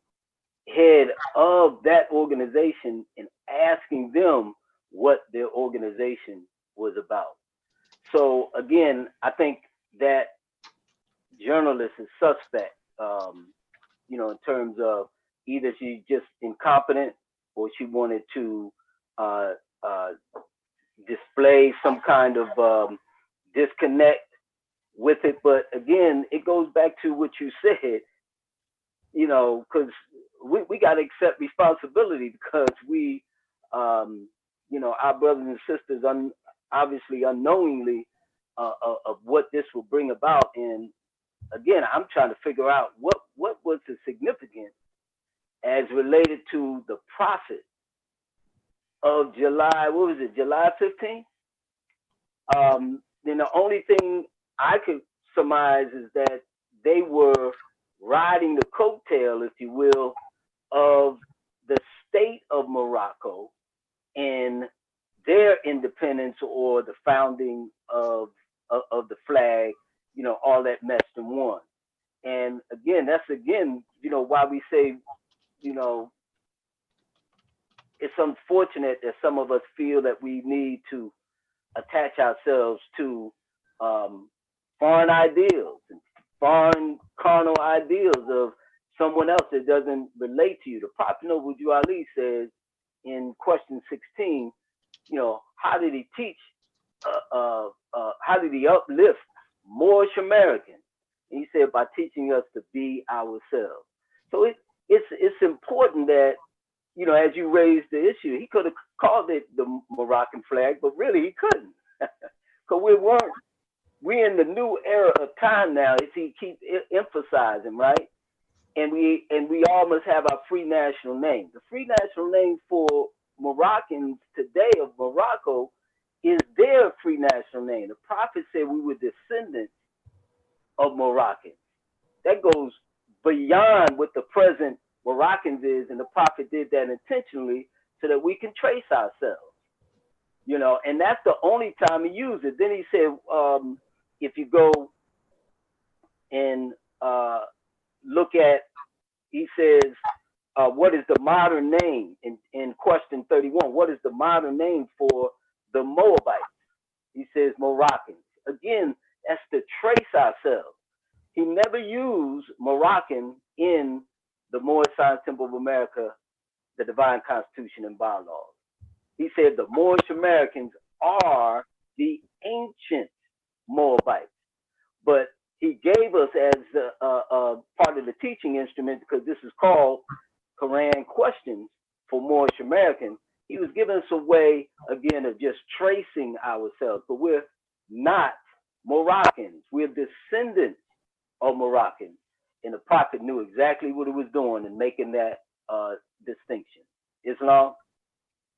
S3: head of that organization and asking them what their organization was about. So again, I think that journalist is suspect, in terms of either she's just incompetent or she wanted to display some kind of disconnect with it. But again, it goes back to what you said, because we got to accept responsibility, because we, our brothers and sisters, obviously unknowingly of what this will bring about. And again, I'm trying to figure out what was the significance as related to the prophet of July, what was it, July 15th? Then the only thing I could surmise is that they were riding the coattail, if you will, of the state of Morocco and their independence, or the founding of the flag, all that meshed in one. And again, that's why we say, it's unfortunate that some of us feel that we need to attach ourselves to foreign ideals and foreign carnal ideals of someone else that doesn't relate to you. The Prophet Noble Drew Ali says in question 16, how did he teach, how did he uplift Moorish Americans? And he said, by teaching us to be ourselves. So it's important that, as you raised the issue, he could have called it the Moroccan flag, but really he couldn't. Because we're in the new era of time now, as he keeps emphasizing, right? And we all must have our free national name. The free national name for Moroccans today of Morocco is their free national name. The Prophet said we were descendants of Moroccans. That goes beyond what the present Moroccans is, and the prophet did that intentionally so that we can trace ourselves. You know, and that's the only time he used it. Then he said, if you go and look at, he says, what is the modern name in question 31? What is the modern name for the Moabites? He says Moroccans. Again, that's to trace ourselves. He never used Moroccan in the Moorish Science Temple of America, the Divine Constitution and bylaws. He said the Moorish Americans are the ancient Moabites. But he gave us as part of the teaching instrument, because this is called Quran Questions for Moorish Americans. He was giving us a way, again, of just tracing ourselves. But we're not Moroccans. We're descendants of Moroccans. And the prophet knew exactly what he was doing in making that distinction. Islam?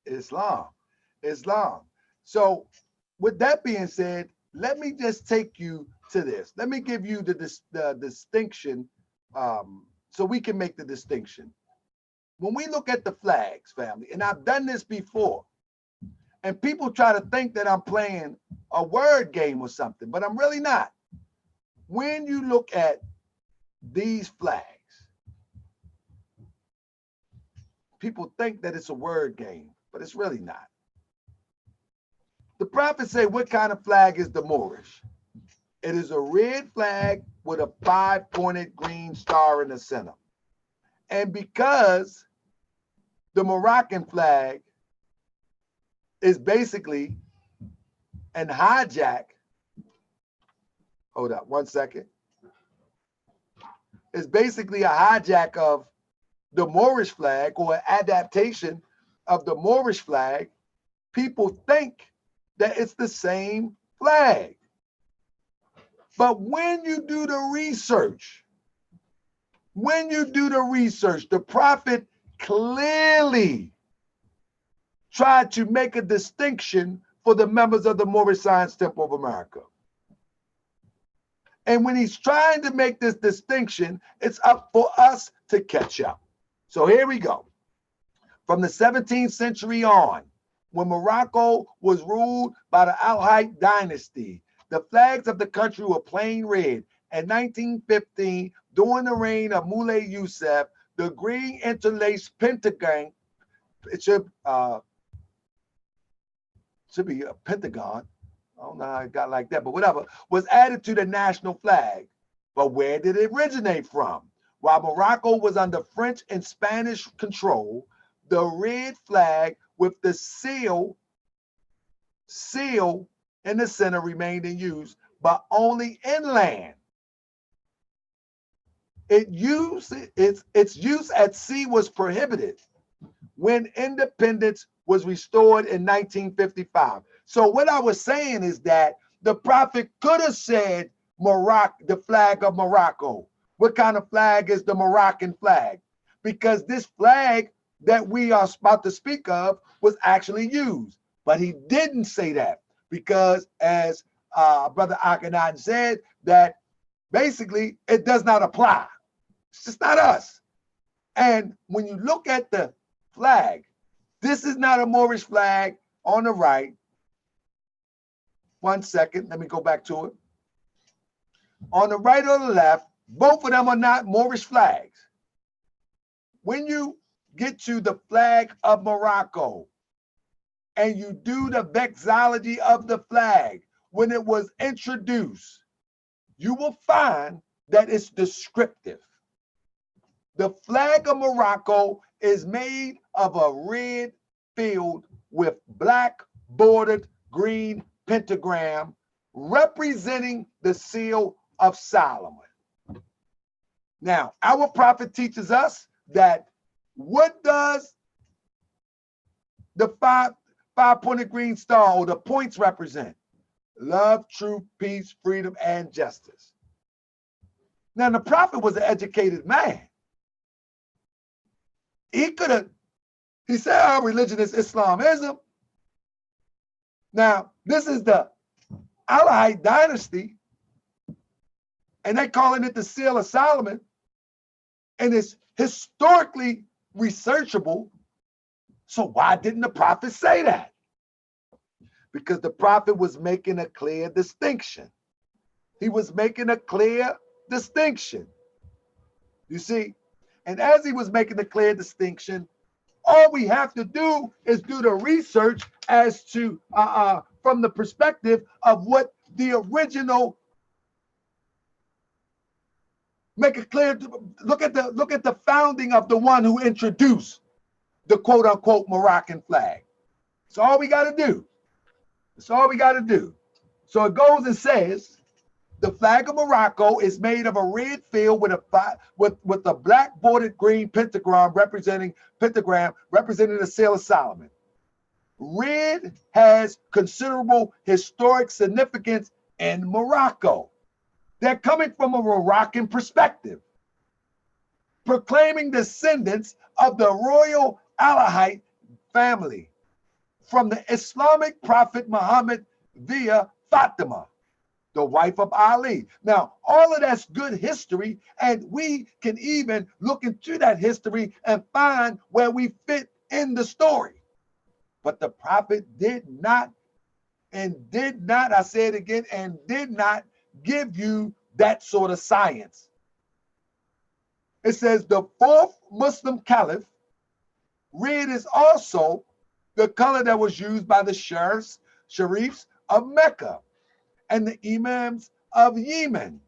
S1: Islam. So with that being said, let me just take you to this. Let me give you the distinction so we can make the distinction. When we look at the flags, family, and I've done this before, and people try to think that I'm playing a word game or something, but I'm really not. When you look at these flags, people think that it's a word game, but it's really not. The prophet said, what kind of flag is the Moorish? It is a red flag with a 5-pointed green star in the center. And because the Moroccan flag is basically an hijack, hold up 1 second. It's basically a hijack of the Moorish flag, or an adaptation of the Moorish flag. People think that it's the same flag. But when you do the research, the prophet clearly tried to make a distinction for the members of the Moorish Science Temple of America. And when he's trying to make this distinction, it's up for us to catch up. So here we go. From the 17th century on, when Morocco was ruled by the Alhite dynasty, the flags of the country were plain red. In 1915, during the reign of Moulay Youssef, the green interlaced pentagon, it should be a pentagon, I don't know how it got like that, but whatever, was added to the national flag. But where did it originate from? While Morocco was under French and Spanish control, the red flag with the seal in the center remained in use, but only inland. Its use at sea was prohibited when independence was restored in 1955. So what I was saying is that the prophet could have said the flag of Morocco. What kind of flag is the Moroccan flag? Because this flag that we are about to speak of was actually used. But he didn't say that because, as Brother Akhenaten said, that basically it does not apply. It's just not us. And when you look at the flag, this is not a Moorish flag on the right. 1 second, let me go back to it. On the right or the left, both of them are not Moorish flags. When you get to the flag of Morocco and you do the vexillology of the flag, when it was introduced, you will find that it's descriptive. The flag of Morocco is made of a red field with black bordered green pentagram representing the seal of Solomon. Now, our prophet teaches us that what does the five-pointed green star or the points represent? Love, truth, peace, freedom, and justice. Now, the prophet was an educated man. He said our religion is Islamism. Now, this is the Alhite dynasty, and they're calling it the seal of Solomon. and it's historically researchable. So why didn't the prophet say that? Because the prophet was making a clear distinction. He was making a clear distinction. You see? And as he was making the clear distinction, all we have to do is do the research as to from the perspective of what the original, make it clear. Look at the founding of the one who introduced the quote unquote Moroccan flag. That's all we got to do. That's all we got to do. So it goes and says, the flag of Morocco is made of a red field with a black bordered green pentagram representing the Seal of Solomon. Red has considerable historic significance in Morocco. They're coming from a Moroccan perspective, proclaiming descendants of the royal Alawite family from the Islamic prophet Muhammad via Fatima, the wife of Ali. Now, all of that's good history, and we can even look into that history and find where we fit in the story. But the prophet did not, I say it again, and did not give you that sort of science. It says the fourth Muslim caliph, red is also the color that was used by the sharifs of Mecca and the imams of Yemen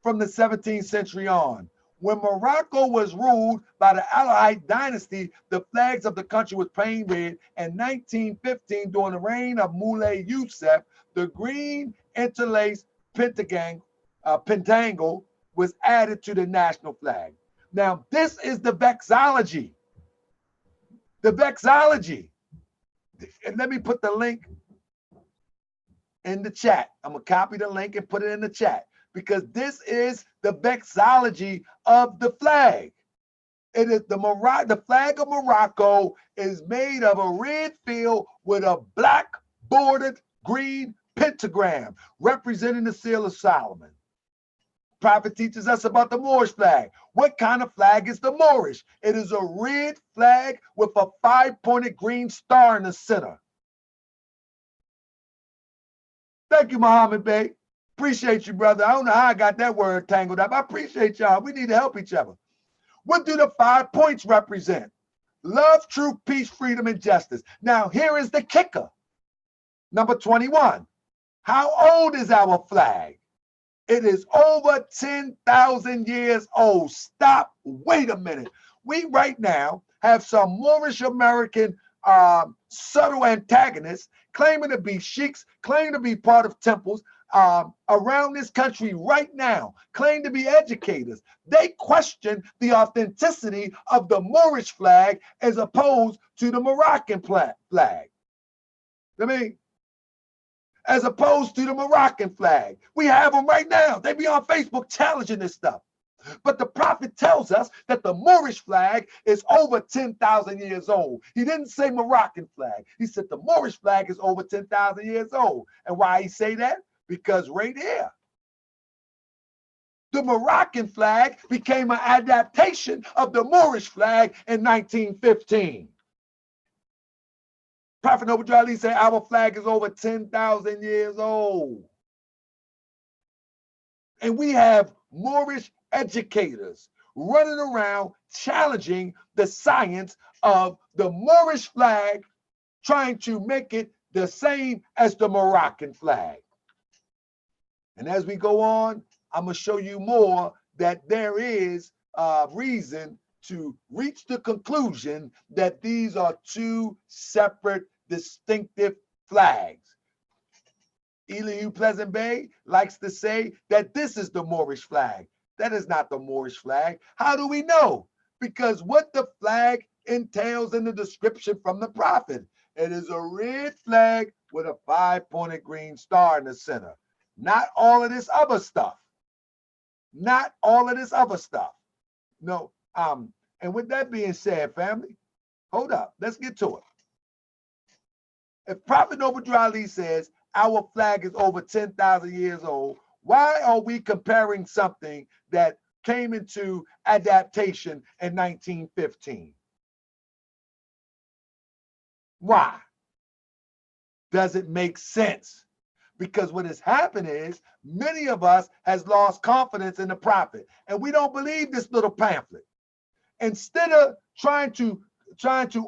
S1: from the 17th century on. When Morocco was ruled by the Alawite dynasty, the flags of the country was plain red. In 1915, during the reign of Moulay Youssef, the green interlaced pentangle was added to the national flag. Now, this is the vexillology. The vexillology. And let me put the link in the chat. I'm going to copy the link and put it in the chat, because this is the vexillology of the flag. It is the flag of Morocco is made of a red field with a black bordered green pentagram representing the Seal of Solomon. Prophet teaches us about the Moorish flag. What kind of flag is the Moorish? It is a red flag with a 5-pointed green star in the center. Thank you, Mohammed Bey. Appreciate you, brother. I don't know how I got that word tangled up. I appreciate y'all. We need to help each other. What do the 5 points represent? Love, truth, peace, freedom, and justice. Now, here is the kicker. Number 21. How old is our flag? It is over 10,000 years old. Stop. Wait a minute. We right now have some Moorish American subtle antagonists claiming to be sheiks, claiming to be part of temples around this country right now, claim to be educators. They question the authenticity of the Moorish flag as opposed to the Moroccan flag. As opposed to the Moroccan flag. We have them right now. They be on Facebook challenging this stuff. But the prophet tells us that the Moorish flag is over 10,000 years old. He didn't say Moroccan flag. He said the Moorish flag is over 10,000 years old. And why he say that? Because right here, the Moroccan flag became an adaptation of the Moorish flag in 1915. Prophet Noble Drew Ali said our flag is over 10,000 years old. And we have Moorish educators running around challenging the science of the Moorish flag, trying to make it the same as the Moroccan flag. And as we go on, I'm going to show you more that there is reason to reach the conclusion that these are two separate, distinctive flags. Elihu Pleasant Bay likes to say that this is the Moorish flag. That is not the Moorish flag. How do we know? Because what the flag entails in the description from the prophet. It is a red flag with a 5-pointed green star in the center. Not all of this other stuff. Not all of this other stuff. No. And with that being said, family, hold up. Let's get to it. If Prophet Noble Drew Ali says our flag is over 10,000 years old, why are we comparing something that came into adaptation in 1915. Why? Does it make sense? Because what has happened is many of us has lost confidence in the prophet, and we don't believe this little pamphlet. Instead of trying to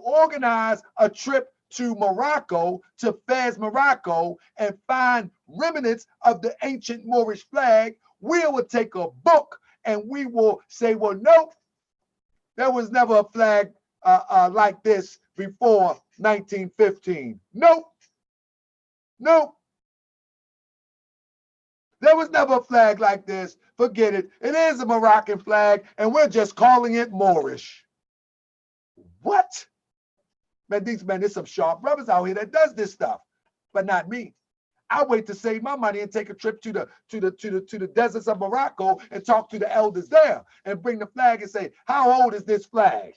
S1: organize a trip to Morocco, to Fez, Morocco, and find remnants of the ancient Moorish flag, we will take a book and we will say, well, nope, there was never a flag like this before 1915. Nope. Nope. There was never a flag like this. Forget it. It is a Moroccan flag, and we're just calling it Moorish. What? Man, there's some sharp brothers out here that does this stuff, but not me. I wait to save my money and take a trip to the deserts of Morocco and talk to the elders there and bring the flag and say, how old is this flag?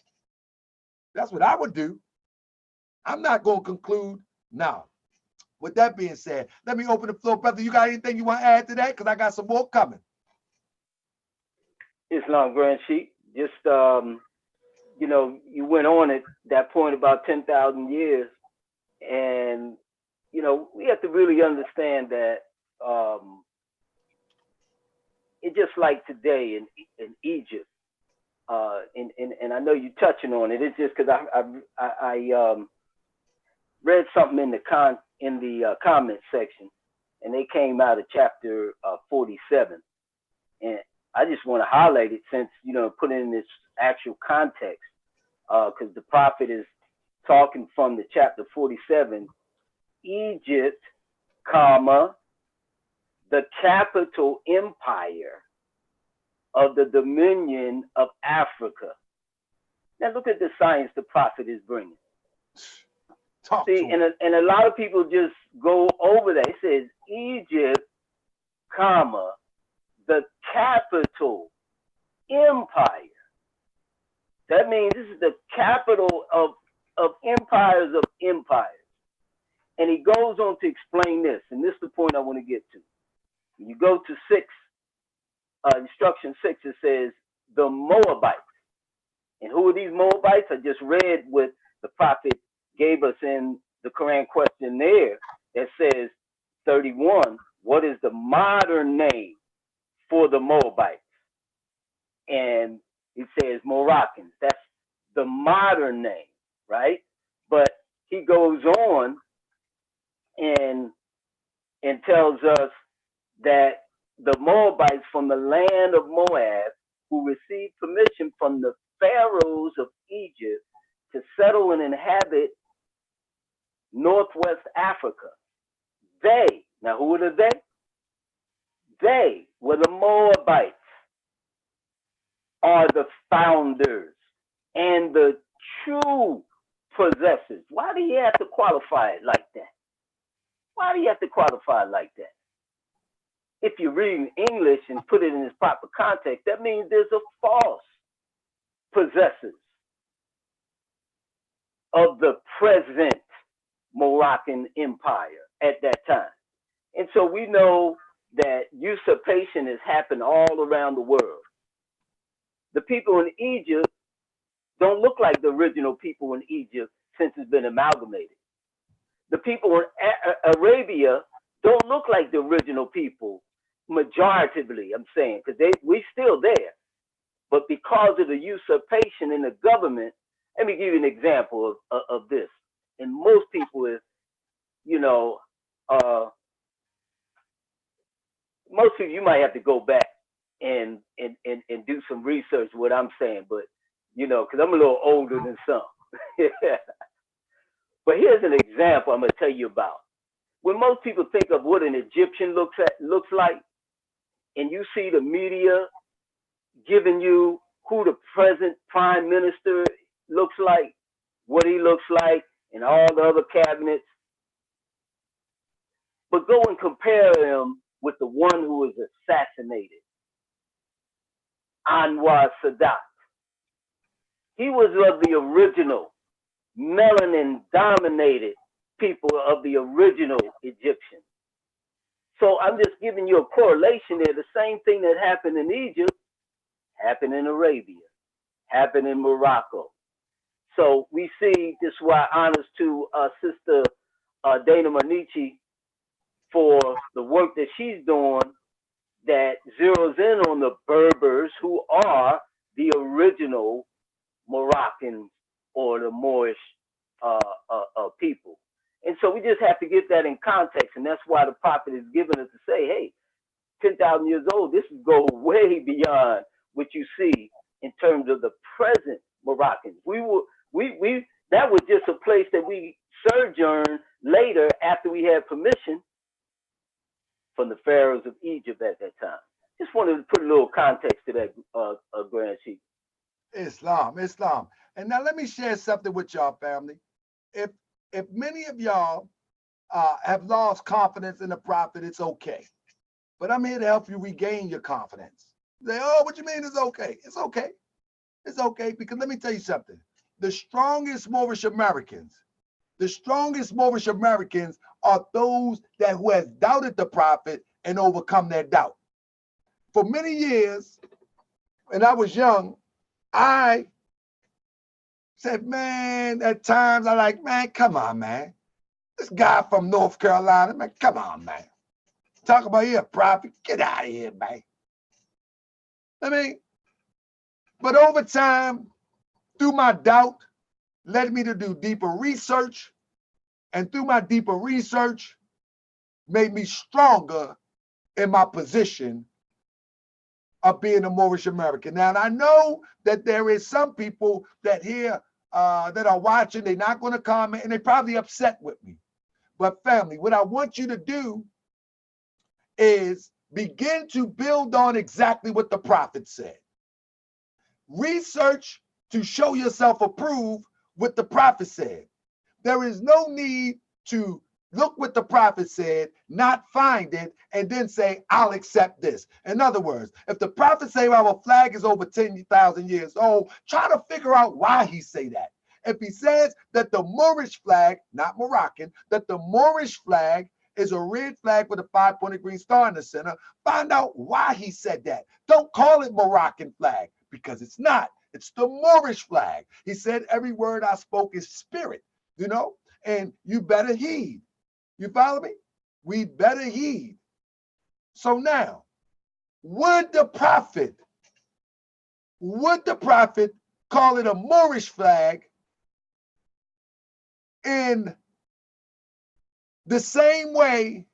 S1: That's what I would do. I'm not going to conclude now. With that being said, let me open the floor. Brother, you got anything you want to add to that? Because I got some more coming.
S3: Islam Grand Sheik, just, you know, you went on at that point about 10,000 years. And, you know, we have to really understand that it's just like today in Egypt. And I know you're touching on it. It's just because I read something in the comment section, and they came out of chapter 47, and I just want to highlight it since, you know, put in this actual context, because the prophet is talking from the chapter 47, Egypt, comma, the capital empire of the dominion of Africa. Now look at the science the prophet is bringing. See, and a lot of people just go over that. It says Egypt, comma, the capital empire. That means this is the capital of empires of empires. And he goes on to explain this, and this is the point I want to get to. When you go to 6, instruction 6, it says the Moabites. And who are these Moabites? I just read what the prophet gave us in the Quran questionnaire that says 31, what is the modern name for the Moabites? And it says Moroccans. That's the modern name, right? But he goes on and tells us that the Moabites from the land of Moab, who received permission from the pharaohs of Egypt to settle and inhabit Northwest Africa. They, now who are they? They were the Moabites, are the founders and the true possessors. Why do you have to qualify it like that? Why do you have to qualify it like that? If you're reading English and put it in its proper context, that means there's a false possessors of the present Moroccan Empire at that time. And so we know that usurpation has happened all around the world. The people in Egypt don't look like the original people in Egypt since it's been amalgamated. The people in Arabia don't look like the original people, majoritively, I'm saying, because we still there. But because of the usurpation in the government, let me give you an example of this. And most people is, you know, most of you might have to go back and do some research what I'm saying, but you know, because I'm a little older than some. But here's an example I'm gonna tell you about. When most people think of what an Egyptian looks like, and you see the media giving you who the present prime minister looks like, what he looks like, and all the other cabinets, but go and compare him with the one who was assassinated, Anwar Sadat. He was of the original melanin-dominated people of the original Egyptians. So I'm just giving you a correlation there. The same thing that happened in Egypt happened in Arabia, happened in Morocco. So we see, this is why honors to Sister Dana Manichi for the work that she's doing that zeroes in on the Berbers, who are the original Moroccans or the Moorish people. And so we just have to get that in context, and that's why the prophet is giving us to say, hey, 10,000 years old, this goes way beyond what you see in terms of the present Moroccans. That was just a place that we sojourned later after we had permission from the pharaohs of Egypt at that time. Just wanted to put a little context to that, Grand Chief.
S1: Islam. And now let me share something with y'all, family. If many of y'all have lost confidence in the prophet, it's okay. But I'm here to help you regain your confidence. Say, oh, what you mean it's okay? It's okay. It's okay, because let me tell you something. The strongest Moorish Americans are those who has doubted the prophet and overcome their doubt. For many years, when I was young, I said, man, at times I like, man, come on, man. This guy from North Carolina, man, come on, man. Talk about here, prophet, get out of here, man. I mean, but over time, through my doubt, led me to do deeper research. And through my deeper research, made me stronger in my position of being a Moorish American. Now, and I know that there is some people that here that are watching, they're not going to comment, and they're probably upset with me. But family, what I want you to do is begin to build on exactly what the prophet said. Research to show yourself approved what the prophet said. There is no need to look what the prophet said, not find it, and then say, I'll accept this. In other words, if the prophet say our flag is over 10,000 years old, try to figure out why he say that. If he says that the Moorish flag, not Moroccan, that the Moorish flag is a red flag with a 5-pointed green star in the center, find out why he said that. Don't call it Moroccan flag, because it's not. It's the Moorish flag. He said every word I spoke is spirit, and you better heed. You follow me? We better heed. So now, would the prophet call it a Moorish flag in the same way,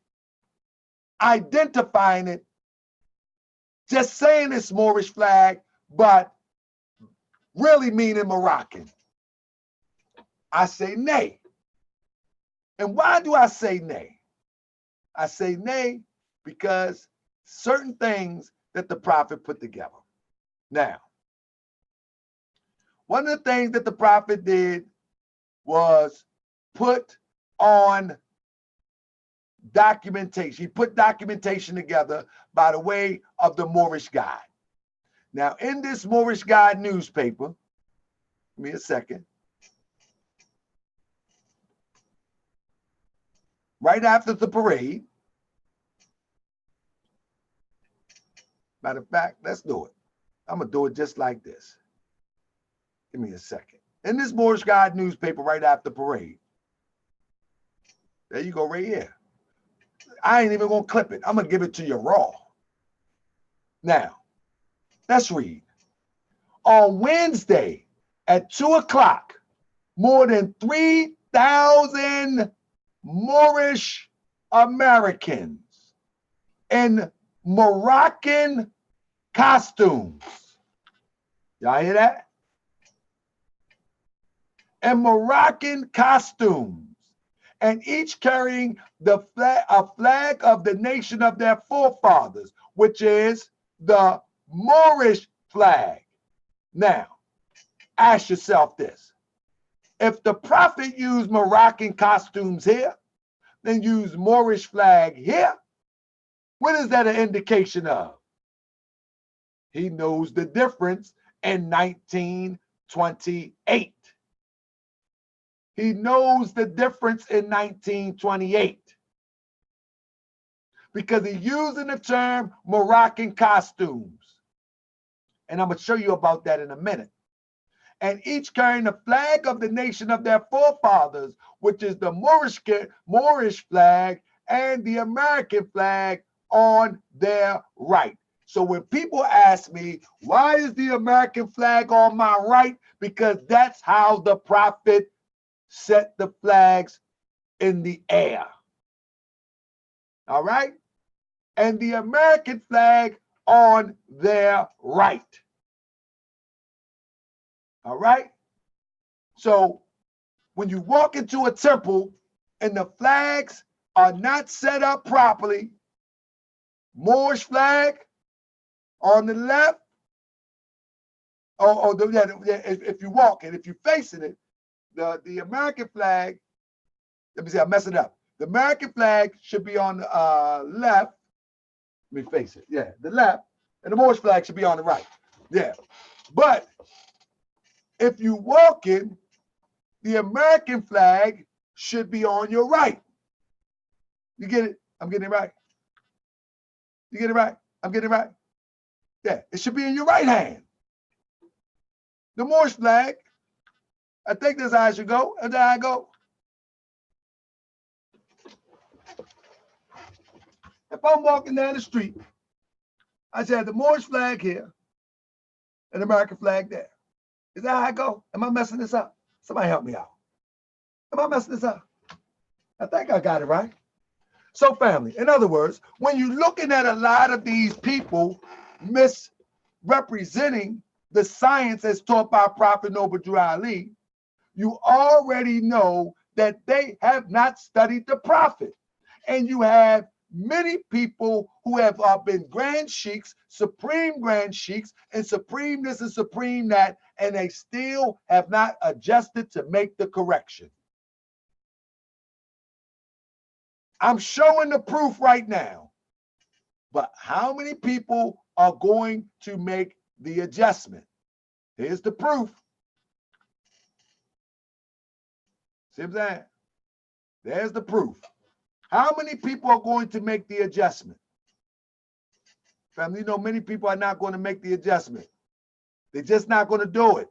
S1: identifying it, just saying it's Moorish flag, but really meaning Moroccan? I say nay. And why do I say nay? I say nay because certain things that the prophet put together. Now, one of the things that the prophet did was put on documentation. He put documentation together by the way of the Moorish Guide. Now, in this Moorish Guide newspaper, give me a second. Right after the parade. Matter of fact, let's do it. I'm going to do it just like this. Give me a second. In this Moorish Guide newspaper right after the parade. There you go, right here. I ain't even going to clip it. I'm going to give it to you raw. Now, let's read. On Wednesday at 2 o'clock, more than 3,000 Moorish Americans in Moroccan costumes. Y'all hear that? In Moroccan costumes, and each carrying a flag of the nation of their forefathers, which is the Moorish flag. Now, ask yourself this. If the prophet used Moroccan costumes here, then use Moorish flag here, what is that an indication of? He knows the difference in 1928. He knows the difference in 1928 because he's using the term Moroccan costumes. And I'm going to show you about that in a minute. And each carrying the flag of the nation of their forefathers, which is the Moorish flag and the American flag on their right. So when people ask me, why is the American flag on my right? Because that's how the prophet set the flags in the air. All right? And the American flag on their right. All right? So when you walk into a temple and the flags are not set up properly, Moorish flag on the left, if you walk and if you're facing it, the American flag, let me see, I messed it up. The American flag should be on the left. Let me face it. Yeah, the left, and the Moorish flag should be on the right. Yeah. But if you walking, the American flag should be on your right. You get it? I'm getting it right. You get it right? I'm getting it right. Yeah, it should be in your right hand. The Moorish flag, I think that's how I should go. That's how I go. If I'm walking down the street, I should have the Moorish flag here and the American flag there. Is that how I go? Am I messing this up? Somebody help me out. Am I messing this up? I think I got it right. So family, in other words, when you're looking at a lot of these people misrepresenting the science as taught by Prophet Noble Drew Ali, you already know that they have not studied the prophet. And you have many people who have been grand sheiks, supreme grand sheiks, and supreme this and supreme that, and they still have not adjusted to make the correction. I'm showing the proof right now. But how many people are going to make the adjustment? Here's the proof. See what I'm saying? There's the proof. How many people are going to make the adjustment? Family, you know, many people are not going to make the adjustment. They're just not going to do it.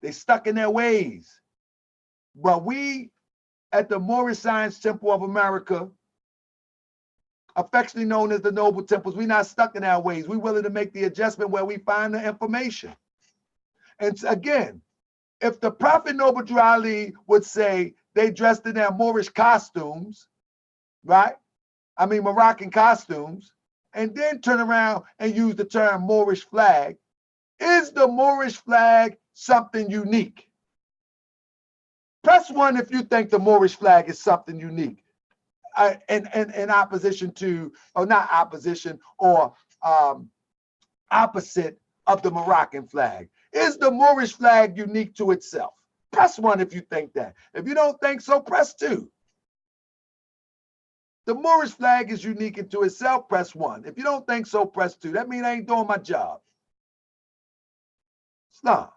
S1: They're stuck in their ways. But we at the Moorish Science Temple of America, affectionately known as the Noble Temples, we're not stuck in our ways. We're willing to make the adjustment where we find the information. And again, if the Prophet Noble Drew Ali would say they dressed in their Moorish costumes, right? I mean, Moroccan costumes, and then turn around and use the term Moorish flag, is the Moorish flag something unique? Press 1 if you think the Moorish flag is something unique. In opposition to, or not opposition, or opposite of the Moroccan flag. Is the Moorish flag unique to itself? Press 1 if you think that. If you don't think so, press 2. The Moorish flag is unique into itself, press 1. If you don't think so, press 2. That means I ain't doing my job. Islam.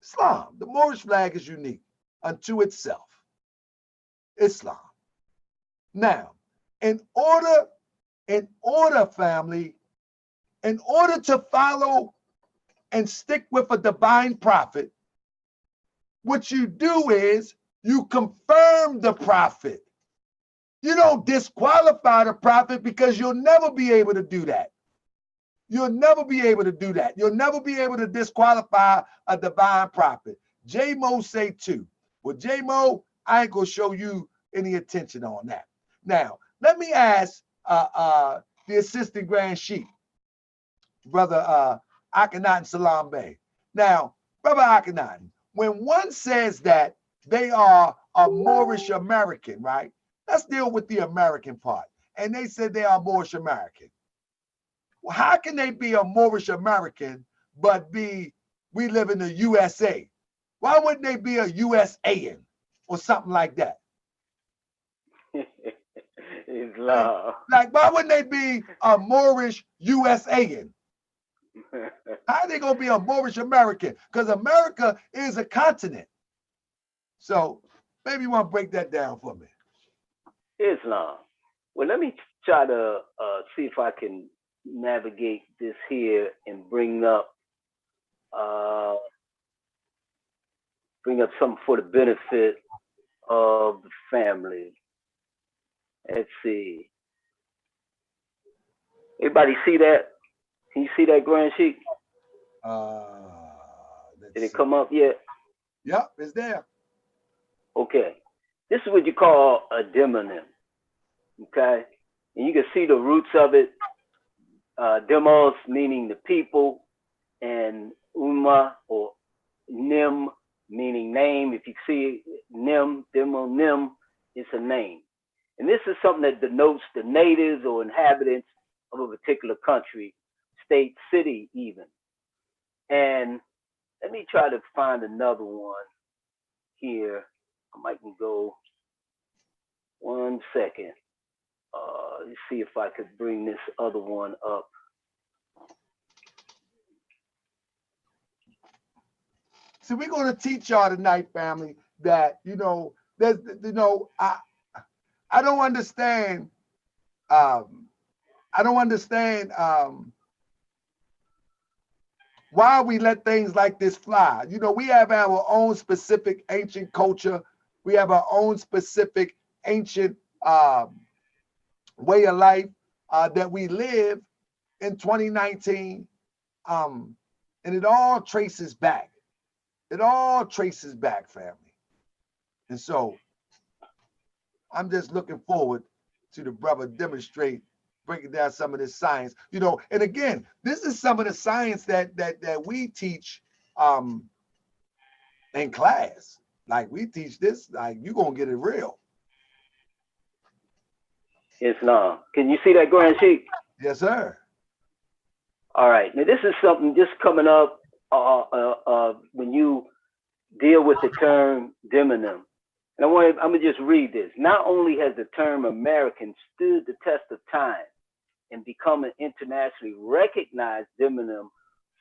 S1: Islam. The Moorish flag is unique unto itself. Islam. Now, in order, family, in order to follow and stick with a divine prophet, what you do is you confirm the prophet. You don't disqualify the prophet, because you'll never be able to do that. You'll never be able to do that. You'll never be able to disqualify a divine prophet. J-Mo say too. Well, J-Mo, I ain't gonna show you any attention on that. Now, let me ask the assistant grand sheik, Brother Akhenaten Salam Bey. Now, Brother Akhenaten, when one says that they are a Moorish American, right? Let's deal with the American part. And they said they are Moorish American. Well, how can they be a Moorish American but we live in the USA? Why wouldn't they be a USAN or something like that?
S3: Islam.
S1: Like, why wouldn't they be a Moorish USAN? How are they going to be a Moorish American? Because America is a continent. So maybe you want to break that down for me.
S3: Islam. Well, let me try to see if I can navigate this here and bring up bring up something for the benefit of the family. Let's see. Everybody see that? Can you see that, Grand Sheik? Did it come up yet?
S1: Yep, it's there.
S3: Okay. This is what you call a demonym. Okay? And you can see the roots of it. Demos meaning the people, and Umma or Nim meaning name. If you see Nim, Demonym, it's a name. And this is something that denotes the natives or inhabitants of a particular country, state, city, even. And let me try to find another one here. I might go 1 second. Let's see if I could bring this other one up.
S1: So we're going to teach y'all tonight, family, that, there's, I don't understand. I don't understand why we let things like this fly. We have our own specific ancient culture. We have our own specific ancient way of life that we live in 2019. And it all traces back. It all traces back, family. And so I'm just looking forward to the brother demonstrate, breaking down some of this science. And again, this is some of the science that we teach in class. Like, we teach this, like, you're going to get it real.
S3: Islam. Can you see that, Grand Sheik?
S1: Yes, sir.
S3: All right. Now, this is something just coming up when you deal with the term demonym. And I'm going to just read this. Not only has the term American stood the test of time and become an internationally recognized demonym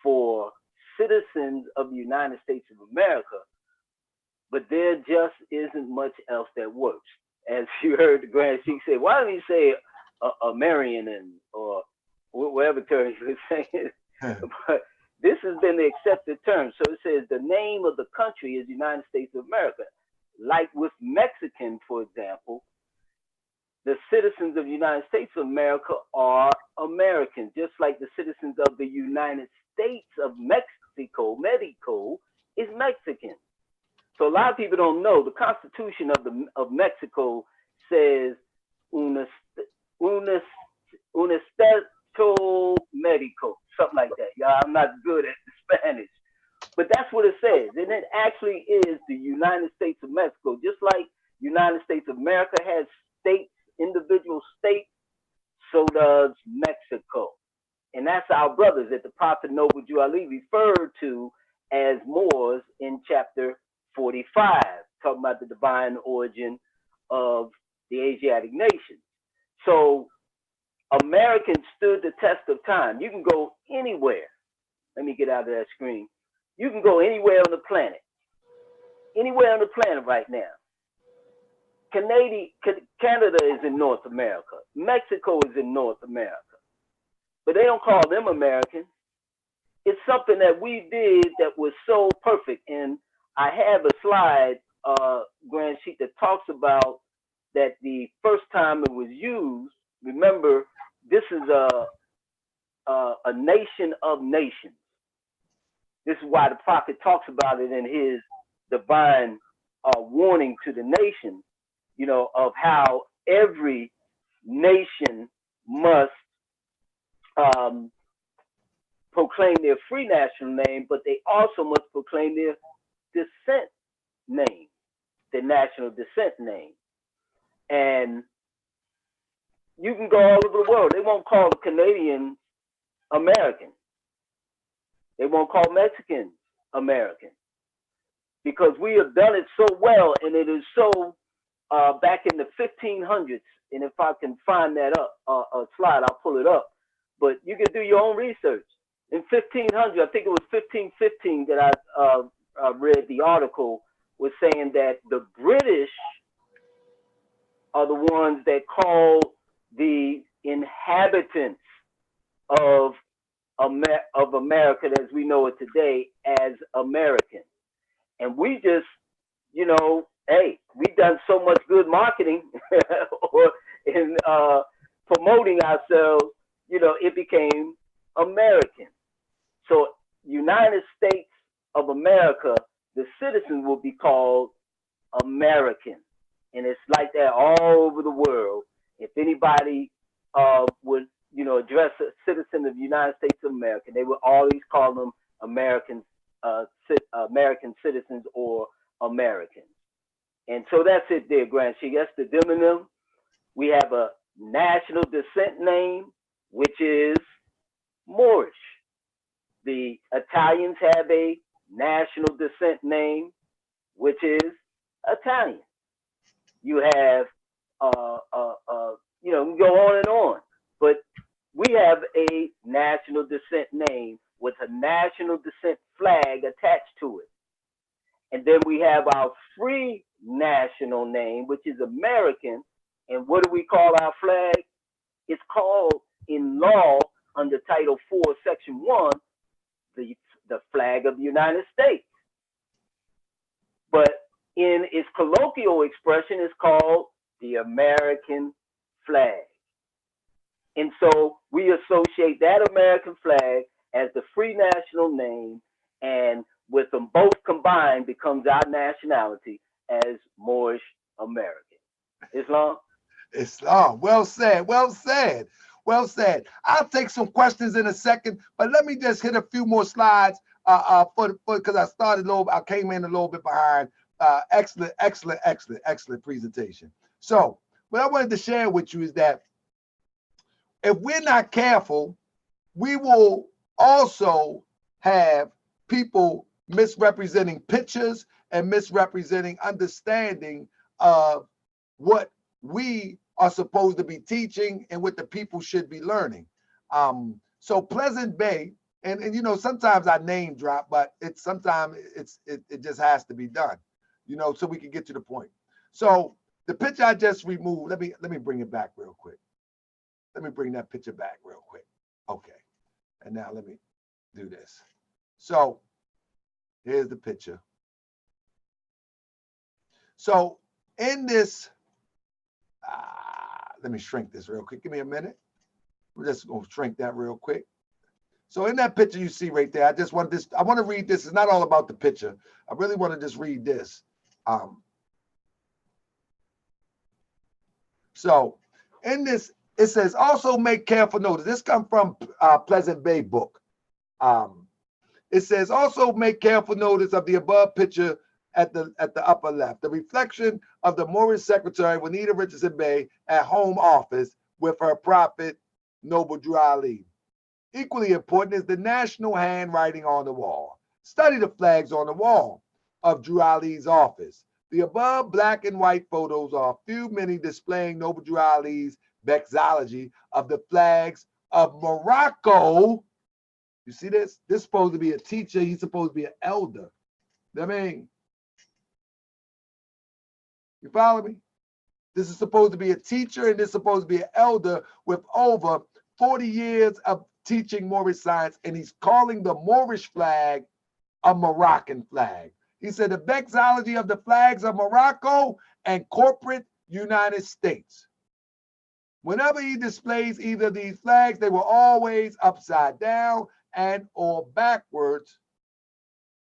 S3: for citizens of the United States of America, but there just isn't much else that works. As you heard the Grand Sheik say, why don't he say American or whatever term he was saying? But this has been the accepted term. So it says the name of the country is United States of America. Like with Mexican, for example, the citizens of the United States of America are Americans, just like the citizens of the United States of Mexico, Mexico, is Mexican. So a lot of people don't know the Constitution of Mexico says un estado médico, something like that. Yeah, I'm not good at the Spanish, but that's what it says, and it actually is the United States of Mexico. Just like United States of America has states, individual states, so does Mexico, and that's our brothers that the Prophet Noble Jew Ali referred to as Moors in chapter 45, talking about the divine origin of the Asiatic nations. So Americans stood the test of time. You can go anywhere. Let me get out of that screen. You can go anywhere on the planet. Anywhere on the planet right now. Canada is in North America. Mexico is in North America. But they don't call them Americans. It's something that we did that was so perfect. And I have a slide, Grand Sheik, that talks about that the first time it was used. Remember, this is a nation of nations. This is why the prophet talks about it in his divine warning to the nation, of how every nation must proclaim their free national name, but they also must proclaim their descent name, their national descent name. And you can go all over the world. They won't call the Canadians American. They won't call Mexicans American, because we have done it so well, and it is so back in the 1500s. And if I can find that up, a slide, I'll pull it up. But you can do your own research. In 1500, I think it was 1515 that I read the article, was saying that the British are the ones that call the inhabitants of of America as we know it today as American. And we just, hey, we've done so much good marketing or in promoting ourselves, it became American. So United States of America, the citizens will be called American. And it's like that all over the world. If anybody would, address a citizen of the United States of America, they would always call them American citizens or Americans. And so that's it there, Grant. That's the Demonym. We have a national descent name, which is Moorish. The Italians have a national descent name, which is Italian. You have, we go on and on, but we have a national descent name with a national descent flag attached to it. And then we have our free national name, which is American. And what do we call our flag? It's called in law under Title 4, Section 1, the flag of the United States. But in its colloquial expression, it's called the American flag. And so we associate that American flag as the free national name, and with them both combined becomes our nationality as Moorish American. Islam?
S1: Islam. Well said. Well said. Well said. I'll take some questions in a second, but let me just hit a few more slides because I came in a little bit behind. Excellent presentation. So what I wanted to share with you is that if we're not careful, we will also have people misrepresenting pictures and misrepresenting understanding of what we are supposed to be teaching and what the people should be learning. So Pleasant Bay, and sometimes I name drop, but it just has to be done, so we can get to the point. So the picture I just removed, let me bring it back real quick. Let me bring that picture back real quick. Okay. And now let me do this. So here's the picture. So in this, let me shrink this real quick. Give me a minute. We're just going to shrink that real quick. So in that picture you see right there, I want to read this. It's not all about the picture. I really want to just read this. So in this, it says, also make careful notice. This comes from Pleasant Bay book. It says, also make careful notice of the above picture at the upper left. The reflection of the Moorish secretary, Juanita Richardson Bay, at home office with her prophet, Noble Drew Ali. Equally important is the national handwriting on the wall. Study the flags on the wall of Drew Ali's office. The above black and white photos are few, many displaying Noble Drew Ali's Vexillology of the flags of Morocco. You see this? This is supposed to be a teacher. He's supposed to be an elder. I mean, you follow me? This is supposed to be a teacher, and this is supposed to be an elder with over 40 years of teaching Moorish science, and he's calling the Moorish flag a Moroccan flag. He said the vexillology of the flags of Morocco and corporate United States. Whenever he displays either of these flags, they were always upside down and or backwards,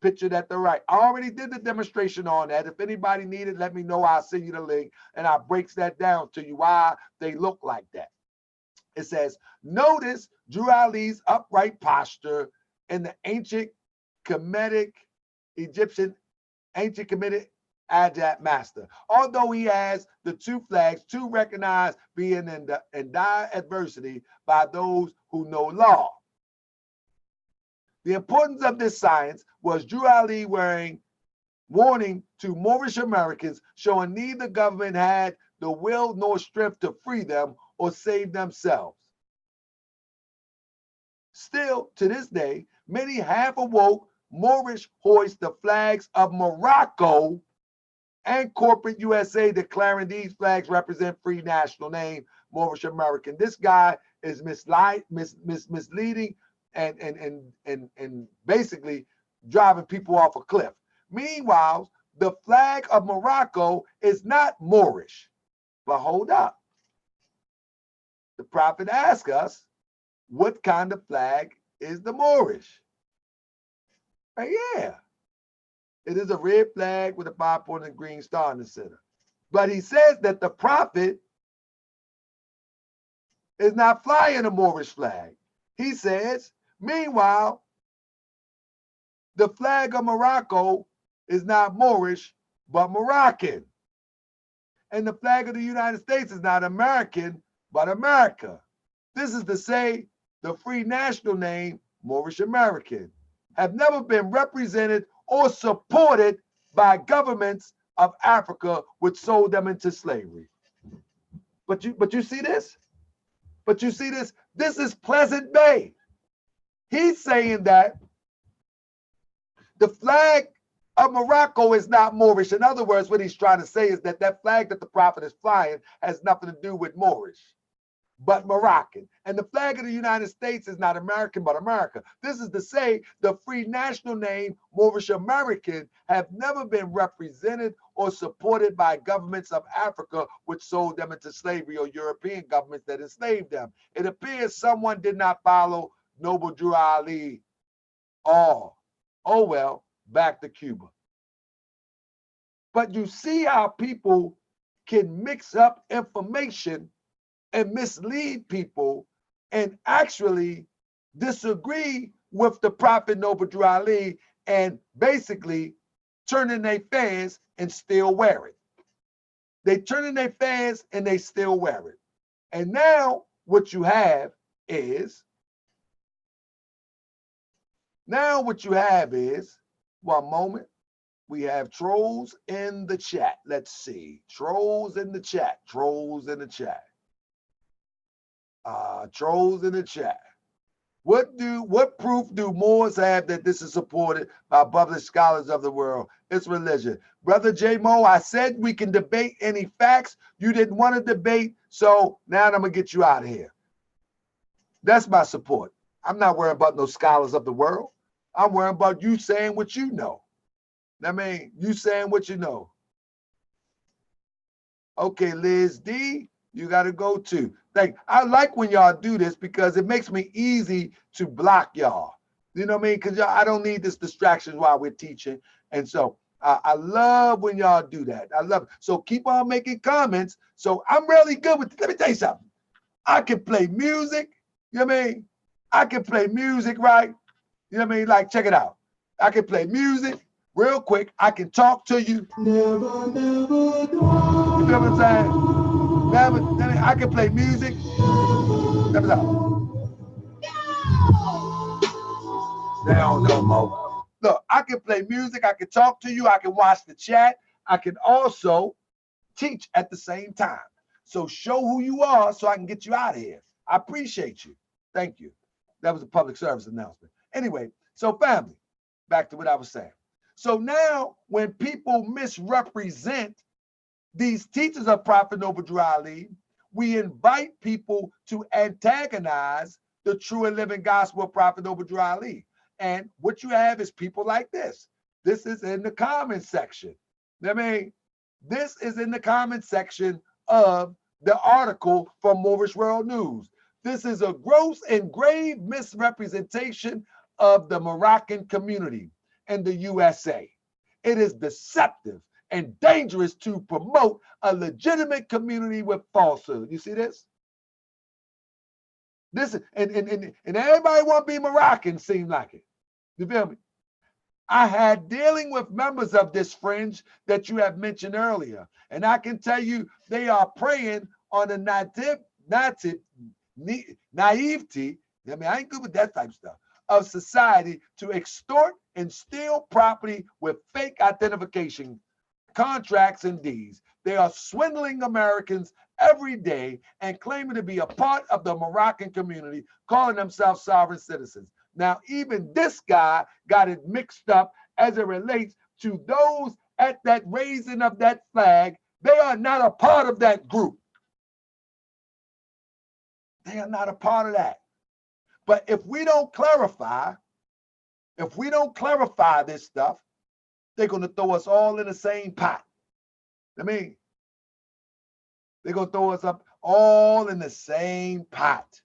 S1: pictured at the right. I already did the demonstration on that. If anybody needed, let me know. I'll send you the link, and I breaks that down to you why they look like that. It says, notice Drew Ali's upright posture in the ancient Kemetic Egyptian Ajat master. Although he has the two flags, two recognized being in dire adversity by those who know law. The importance of this science was Drew Ali warning to Moorish Americans, showing neither government had the will nor strength to free them or save themselves. Still, to this day, many half-awoke Moorish hoist the flags of Morocco and corporate USA, declaring these flags represent free national name, Moorish American. This guy is misleading and basically driving people off a cliff. Meanwhile, the flag of Morocco is not Moorish. But hold up. The prophet asked us, what kind of flag is the Moorish? And yeah, it is a red flag with a 5-pointed green star in the center. But he says that the prophet is not flying a Moorish flag. He says, meanwhile, the flag of Morocco is not Moorish, but Moroccan. And the flag of the United States is not American, but America. This is to say, the free national name, Moorish American, have never been represented or supported by governments of Africa which sold them into slavery. But you see this? But you see this? This is Pleasant Bay. He's saying that the flag of Morocco is not Moorish. In other words, what he's trying to say is that that flag that the prophet is flying has nothing to do with Moorish, but Moroccan. And the flag of the United States is not American, but America. This is to say the free national name, Moorish American, have never been represented or supported by governments of Africa which sold them into slavery or European governments that enslaved them. It appears someone did not follow Noble Drew Ali. Oh well, back to Cuba. But you see how people can mix up information and mislead people and actually disagree with the prophet Noble Drew Ali and basically turn in their fans and still wear it. They turn in their fans and they still wear it. And now what you have is, one moment, we have trolls in the chat. Let's see, trolls in the chat. Trolls in the chat. What proof do Moors have that this is supported by published scholars of the world? It's religion. Brother J Mo, I said we can debate any facts. You didn't want to debate, so now I'm gonna get you out of here. That's my support. I'm not worried about no scholars of the world. I'm worried about you saying what you know. I mean, you saying what you know. Okay, Liz D, you got to go too. I like when y'all do this because it makes me easy to block y'all. You know what I mean? Because I don't need this distraction while we're teaching. And so I love when y'all do that. I love it. So keep on making comments. So I'm really good with, let me tell you something. I can play music. You know what I mean? I can play music, right? You know what I mean? Like, check it out. I can play music real quick. I can talk to you. You feel what I'm saying? I can play music. Check it out. They don't know more. Look, I can play music. I can talk to you. I can watch the chat. I can also teach at the same time. So show who you are so I can get you out of here. I appreciate you. Thank you. That was a public service announcement. Anyway, so family, back to what I was saying. So now when people misrepresent these teachers of Prophet Noble Drew Ali, we invite people to antagonize the true and living gospel of Prophet Noble Drew Ali. And what you have is people like this. This is in the comment section. I mean, this is in the comment section of the article from Moorish World News. This is a gross and grave misrepresentation of the Moroccan community in the USA. It is deceptive and dangerous to promote a legitimate community with falsehood. You see this? This and everybody want to be Moroccan, seem like it. You feel me? I had dealing with members of this fringe that you have mentioned earlier, and I can tell you they are preying on the naivety. I mean, I ain't good with that type of stuff, of society to extort and steal property with fake identification contracts and deeds. They are swindling Americans every day and claiming to be a part of the Moroccan community, calling themselves sovereign citizens. Now, even this guy got it mixed up as it relates to those at that raising of that flag. They are not a part of that group. They are not a part of that. But if we don't clarify this stuff, they're going to throw us all in the same pot. I mean, they're going to throw us up all in the same pot.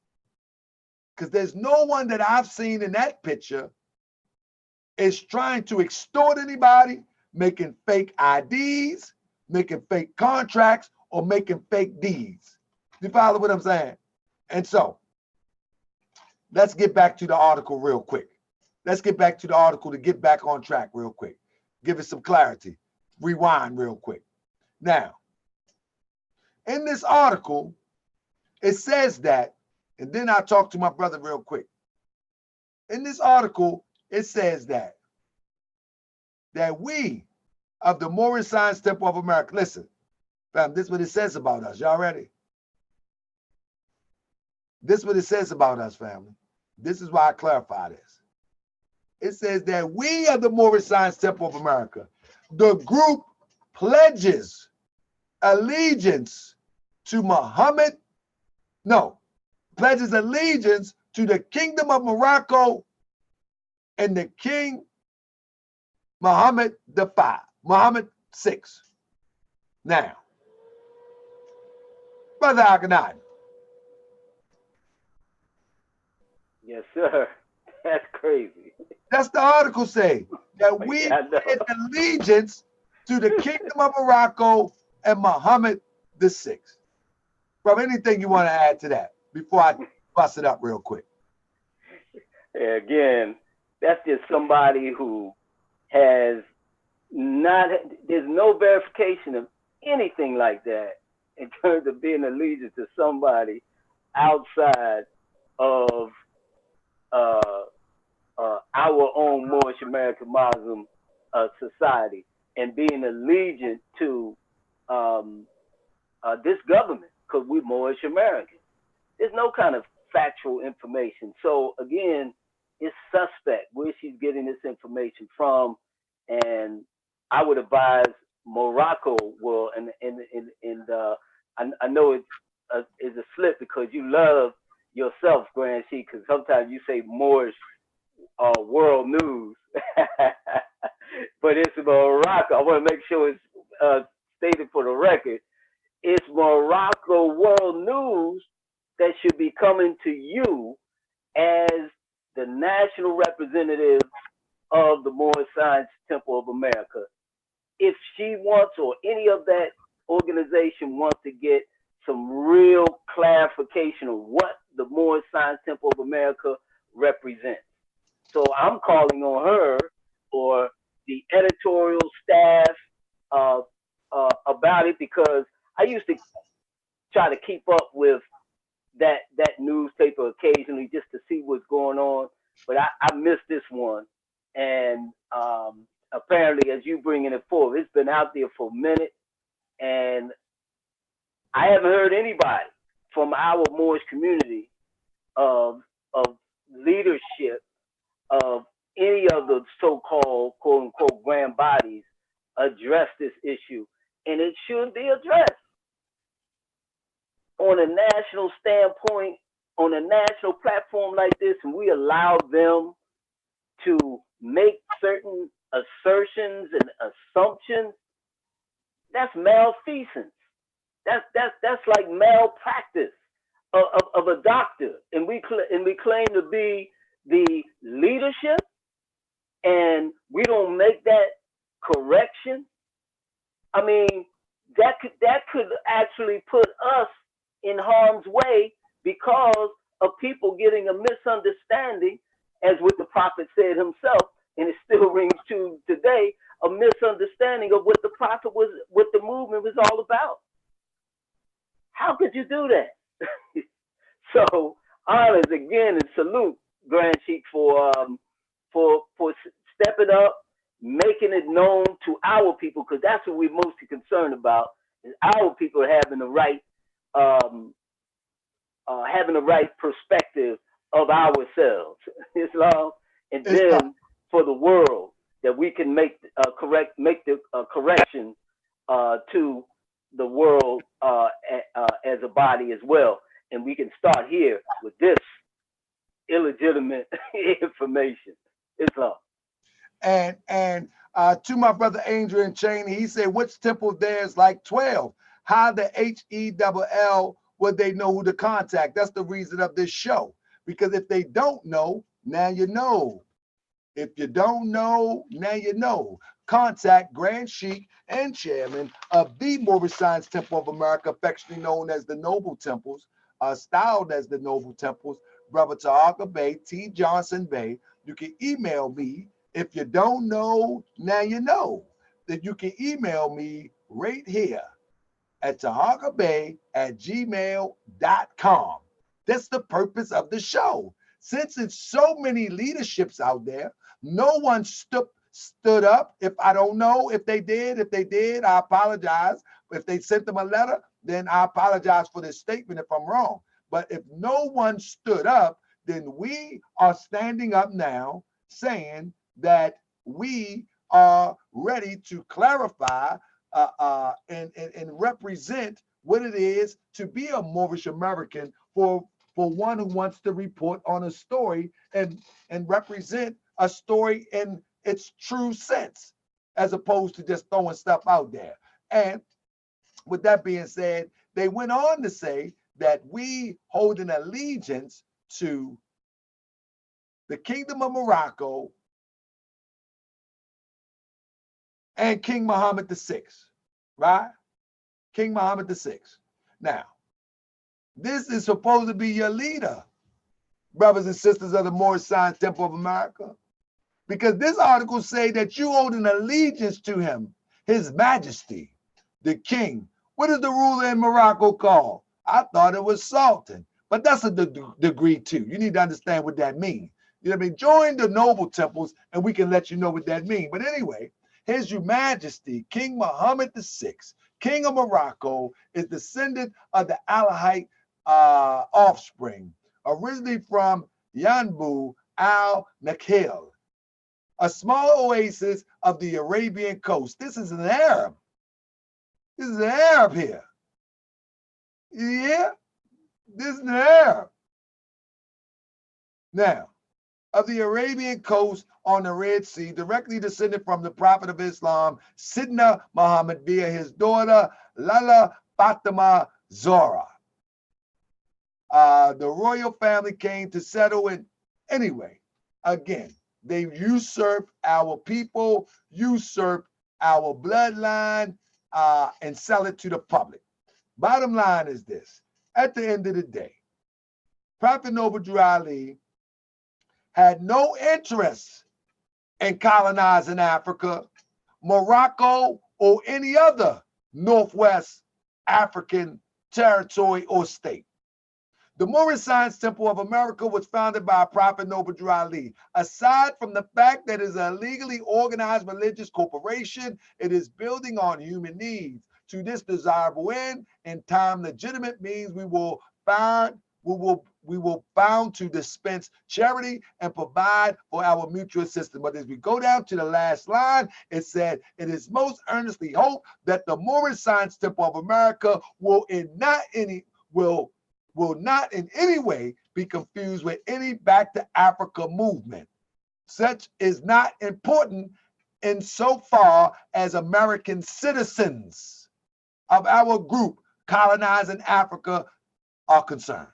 S1: Because there's no one that I've seen in that picture is trying to extort anybody, making fake IDs, making fake contracts, or making fake deeds. You follow what I'm saying? And so, let's get back to the article real quick. Let's get back to the article to get back on track real quick. Give it some clarity. Rewind real quick. Now, in this article, it says that, and then I'll talk to my brother real quick. In this article, it says that we of the Moorish Science Temple of America, listen, fam, this is what it says about us. Y'all ready? This is what it says about us, family. This is why I clarify this. It says that we of the Moorish Science Temple of America, the group pledges allegiance to Muhammad, pledges allegiance to the Kingdom of Morocco and the King Mohammed Mohammed VI. Now, Brother Akhenaten.
S3: Yes, sir. That's crazy.
S1: That's the article say, that we pledge allegiance to the Kingdom of Morocco and Mohammed VI. Bro, anything you want to add to that before I bust it up real quick?
S3: Yeah, again, that's just somebody who has not, there's no verification of anything like that in terms of being allegiant to somebody outside of our own Moorish American Muslim society and being allegiant to this government, because we're Moorish American. There's no kind of factual information. So again, it's suspect where she's getting this information from, and I would advise Morocco World, and I know it is a slip because you love yourself, Grand Sheik, because sometimes you say Moorish World News, but it's Morocco. I want to make sure it's stated for the record. It's Morocco World News that should be coming to you as the national representative of the Moorish Science Temple of America. If she wants, or any of that organization wants to get some real clarification of what the Moorish Science Temple of America represents. So I'm calling on her or the editorial staff about it, because I used to try to keep up with that newspaper occasionally just to see what's going on, but I missed this one. And apparently, as you bringing it forward, it's been out there for a minute, and I haven't heard anybody from our Moorish community of leadership of any of the so-called quote-unquote grand bodies address this issue, and it should be addressed on a national standpoint, on a national platform like this, and we allow them to make certain assertions and assumptions. That's malfeasance. That's like malpractice of a doctor, and we claim to be the leadership, and we don't make that correction. I mean, that could actually put us in harm's way because of people getting a misunderstanding, as what the prophet said himself, and it still rings true today, a misunderstanding of what the prophet was, what the movement was all about. How could you do that? So honors again, and salute Grand Sheik for stepping up, making it known to our people, because that's what we're mostly concerned about, is our people having the right perspective of ourselves, Islam, and then for the world that we can make the correction to the world as a body as well, and we can start here with this illegitimate information. It's all.
S1: And to my brother Angel in Cheney, he said, which temple there's like 12? How the HELL would they know who to contact? That's the reason of this show. Because if they don't know, now you know. If you don't know, now you know. Contact Grand Sheik and Chairman of the Moorish Science Temple of America, affectionately known as the Noble Temples, styled as the Noble Temples, Brother Tahaka Bey, T. Johnson Bey. You can email me. If you don't know, now you know. That you can email me right here at tahakabay@gmail.com. That's the purpose of the show. Since it's so many leaderships out there, no one stood up. If I don't know if they did, I apologize. If they sent them a letter, then I apologize for this statement if I'm wrong. But if no one stood up, then we are standing up now saying that we are ready to clarify and represent what it is to be a Moorish American for one who wants to report on a story and represent a story in its true sense, as opposed to just throwing stuff out there. And with that being said, they went on to say that we hold an allegiance to the Kingdom of Morocco and King Mohammed VI, right? King Mohammed VI. Now, this is supposed to be your leader, brothers and sisters of the Moorish Science Temple of America, because this article say that you hold an allegiance to him, his majesty, the king. What is the ruler in Morocco called? I thought it was Sultan, but that's a degree too. You need to understand what that means. You know what I mean? Join the noble temples and we can let you know what that means. But anyway, his Majesty, King Mohammed VI, King of Morocco, is descendant of the Alawite offspring, originally from Yanbu al-Nakhil, a small oasis of the Arabian coast. This is an Arab. This is an Arab here. Yeah, this is an Arab. Now, of the Arabian coast on the Red Sea, directly descended from the Prophet of Islam, Sidna Muhammad, via his daughter, Lala Fatima Zora. The royal family came to settle in. Anyway, again, they usurped our people, usurped our bloodline, and sell it to the public. Bottom line is this. At the end of the day, Prophet Noble Drew Ali had no interest in colonizing Africa, Morocco, or any other Northwest African territory or state. The Moorish Science Temple of America was founded by Prophet Noble Drew Ali. Aside from the fact that it is a legally organized religious corporation, it is building on human needs. To this desirable end, in time, legitimate means we will bound to dispense charity and provide for our mutual assistance. But as we go down to the last line, it said, it is most earnestly hoped that the Moorish Science Temple of America will not in any way be confused with any Back to Africa movement. Such is not important insofar as American citizens of our group colonizing Africa are concerned.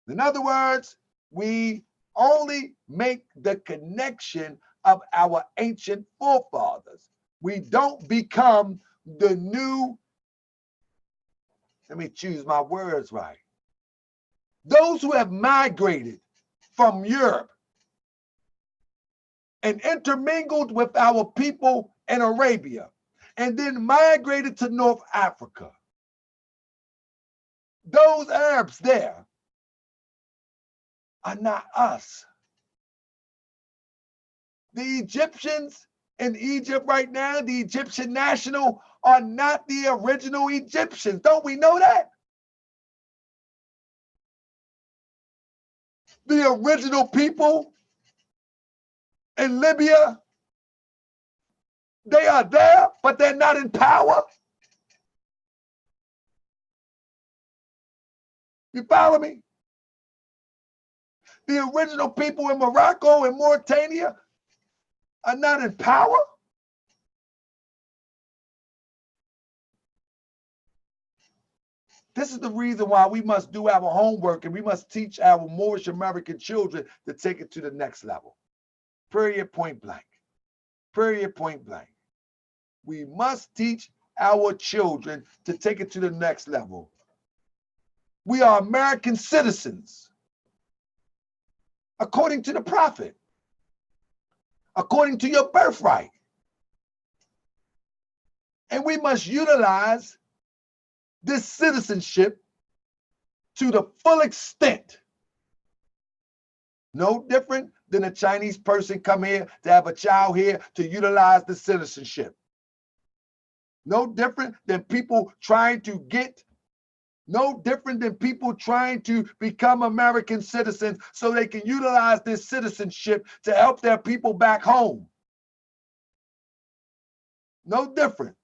S1: In other words, we only make the connection of our ancient forefathers. We don't become the new, let me choose my words right. Those who have migrated from Europe and intermingled with our people in Arabia and then migrated to North Africa. Those Arabs there are not us. The Egyptians in Egypt right now, the Egyptian national, are not the original Egyptians. Don't we know that? The original people in Libya, they are there, but they're not in power. You follow me? The original people in Morocco and Mauritania are not in power? This is the reason why we must do our homework and we must teach our Moorish American children to take it to the next level. Period, point blank. Period, point blank. We must teach our children to take it to the next level. We are American citizens, according to the prophet, according to your birthright. And we must utilize this citizenship to the full extent. No different than a Chinese person come here to have a child here to utilize the citizenship. No different than people trying to become American citizens so they can utilize this citizenship to help their people back home. No different.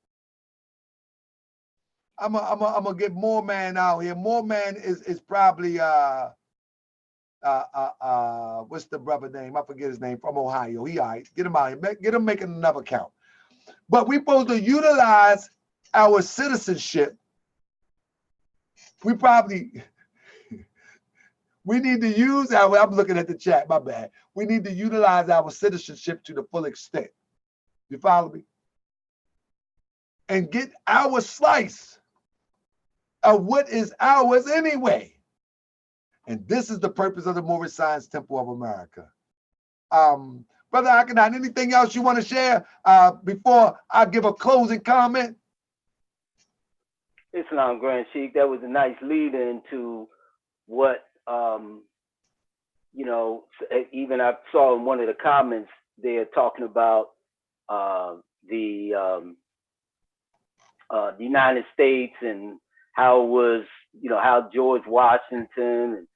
S1: I'm gonna get Moorman out here. Moorman is probably what's the brother name? I forget his name, from Ohio. He all right. Get him out here. Get him making another count. But we're supposed to utilize our citizenship. We need to use I'm looking at the chat, my bad. We need to utilize our citizenship to the full extent. You follow me? And get our slice of what is ours anyway. And this is the purpose of the Moorish Science Temple of America. Brother Akhenaten, anything else you want to share before I give a closing comment?
S3: Islam, Grand Sheikh, that was a nice lead into what, even I saw in one of the comments there talking about the United States and how it was, how George Washington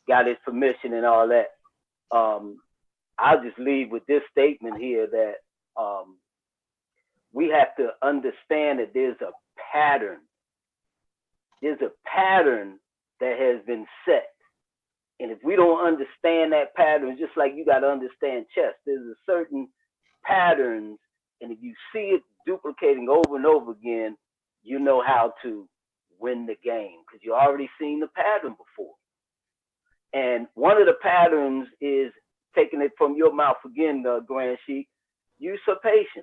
S3: got his permission and all that. I'll just leave with this statement here that we have to understand that there's a pattern. There's a pattern that has been set. And if we don't understand that pattern, just like you got to understand chess, there's a certain patterns. And if you see it duplicating over and over again, you know how to win the game because you already seen the pattern before. And one of the patterns is, taking it from your mouth again, Grand Sheikh, usurpation.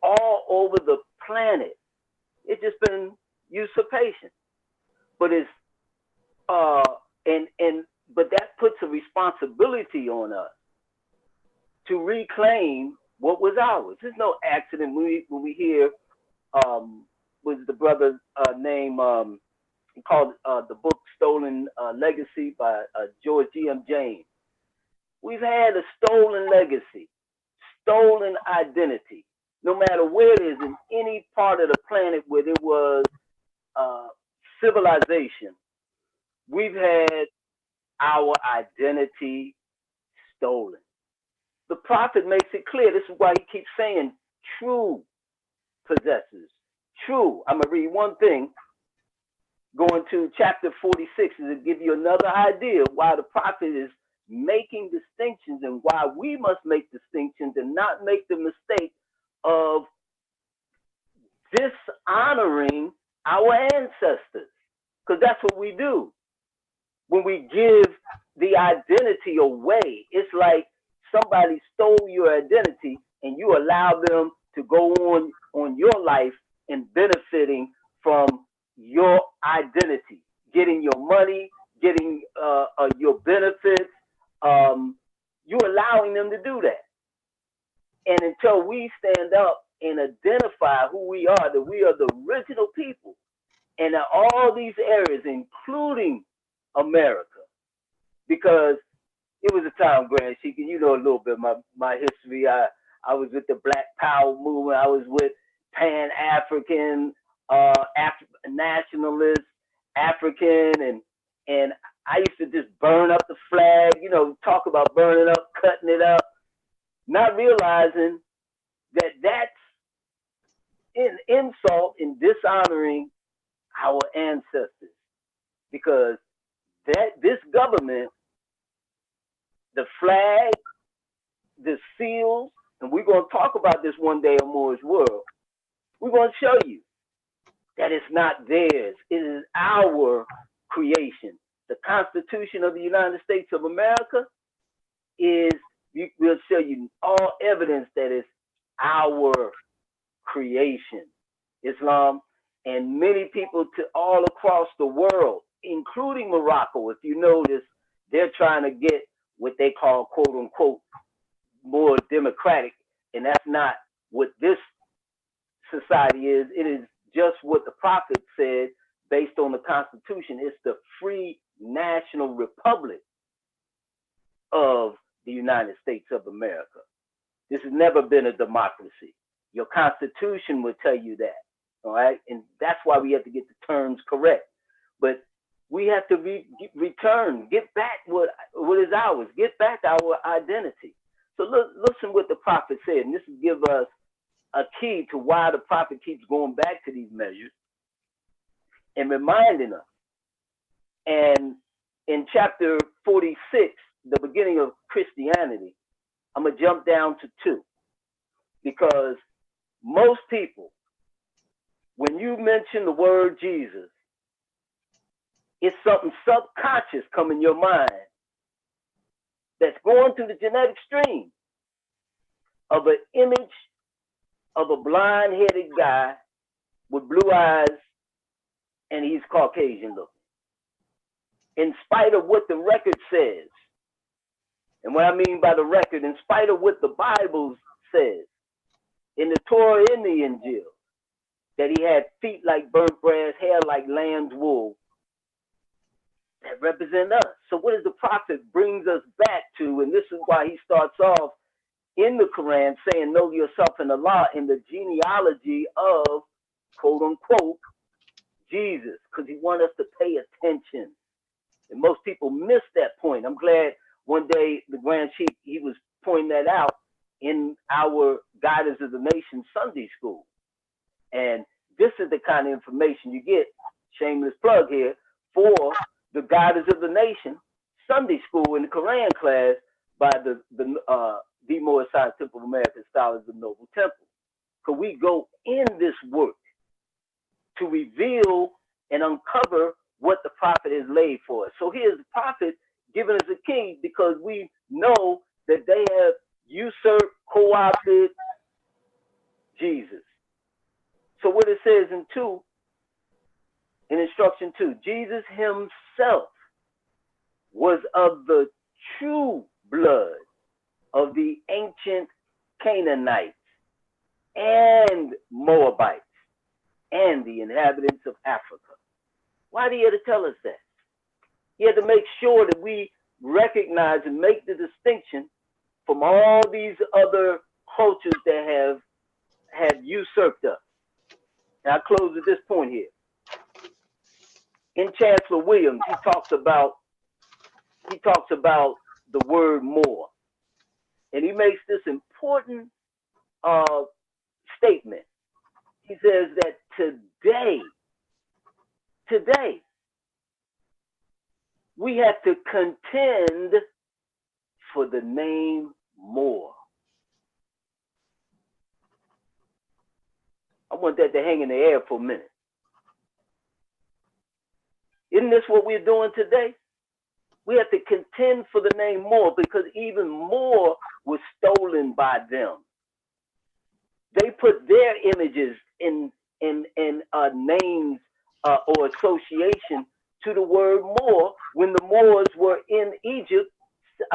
S3: All over the planet, it's just been usurpation. But it's but that puts a responsibility on us to reclaim what was ours. There's no accident when we hear was the brother's name called the book Stolen Legacy by George G.M. James. We've had a stolen legacy, stolen identity, no matter where it is in any part of the planet where there was civilization. We've had our identity stolen. The prophet makes it clear. This is why he keeps saying true possessors. True. I'm going to read one thing. Going to chapter 46 is to give you another idea why the prophet is making distinctions and why we must make distinctions and not make the mistake of dishonoring our ancestors. Because that's what we do. When we give the identity away, it's like somebody stole your identity and you allow them to go on your life and benefiting from your identity, getting your money, getting your benefits. You're allowing them to do that. And until we stand up and identify who we are, that we are the original people, and in all these areas, including America, because it was a time, Grand Sheikh, and you know a little bit of my history. I was with the Black Power movement. I was with Pan-African, nationalist, African, and I used to just burn up the flag, talk about burning up, cutting it up, not realizing that that's an insult in dishonoring our ancestors, because this government flag, the seals, and we're going to talk about this one day on Moorish World. We're going to show you that it's not theirs. It is our creation. The Constitution of the United States of America we'll show you all evidence that it's our creation. Islam and many people all across the world, including Morocco, if you notice, they're trying to get what they call, quote unquote, more democratic. And that's not what this society is. It is just what the prophet said based on the Constitution. It's the free national republic of the United States of America. This has never been a democracy. Your Constitution will tell you that. All right. And that's why we have to get the terms correct. But we have to return, get back what is ours, get back our identity. So listen what the prophet said, and this will give us a key to why the prophet keeps going back to these measures and reminding us. And in chapter 46, the beginning of Christianity, I'm going to jump down to 2, because most people, when you mention the word Jesus, it's something subconscious come in your mind that's going through the genetic stream of an image of a blind-headed guy with blue eyes, and he's Caucasian looking. In spite of what the record says, and what I mean by the record, in spite of what the Bible says, in the Torah, in the Injil, that he had feet like burnt brass, hair like lamb's wool, that represent us. So what does the prophet brings us back to? And this is why he starts off in the Quran saying, know yourself in Allah, in the genealogy of, quote unquote, Jesus, because he wants us to pay attention. And most people miss that point. I'm glad one day the Grand Chief, he was pointing that out in our Guidance of the Nation Sunday school. And this is the kind of information you get, shameless plug here, for the Guidance of the Nation Sunday school in the Quran class by the Moorish Temple of American Scholars of Noble Temple. Because we go in this work to reveal and uncover what the prophet has laid for us. So here's the prophet giving us a key, because we know that they have usurped, co-opted Jesus. So what it says in instruction 2, Jesus himself was of the true blood of the ancient Canaanites and Moabites and the inhabitants of Africa. Why did he have to tell us that? He had to make sure that we recognize and make the distinction from all these other cultures that have usurped us. And I close at this point here. In Chancellor Williams, he talks about the word more. And he makes this important statement. He says that today, we have to contend for the name more. I want that to hang in the air for a minute. Isn't this what we're doing today? We have to contend for the name more, because even more was stolen by them. They put their images in names or association to the word more when the Moors were in Egypt,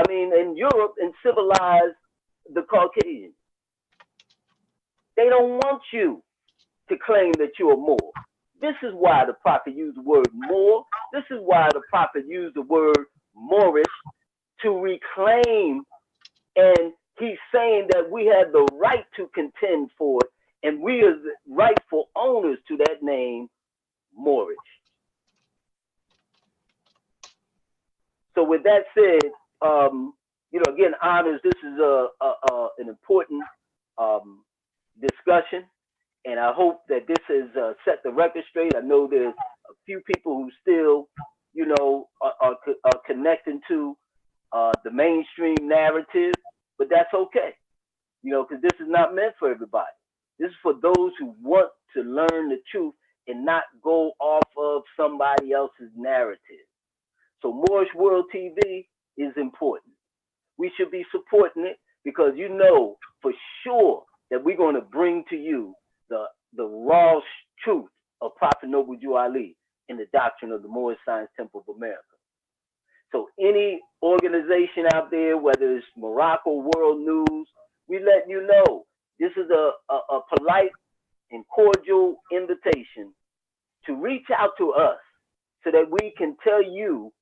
S3: in Europe, and civilized the Caucasians. They don't want you to claim that you're Moor. This is why the prophet used the word Moor. This is why the prophet used the word Moorish, to reclaim, and he's saying that we have the right to contend for it, and we are the rightful owners to that name, Moorish. So with that said, again, honors, this is an important discussion, and I hope that this has set the record straight. I know there's a few people who still, are connecting to the mainstream narrative, but that's okay, you know, because this is not meant for everybody. This is for those who want to learn the truth and not go off of somebody else's narrative. So Moorish World TV is important. We should be supporting it because you know for sure that we're going to bring to you the raw truth of Prophet Noble Jew Ali and the doctrine of the Moorish Science Temple of America. So any organization out there, whether it's Morocco World News, we let you know this is a polite and cordial invitation to reach out to us so that we can tell you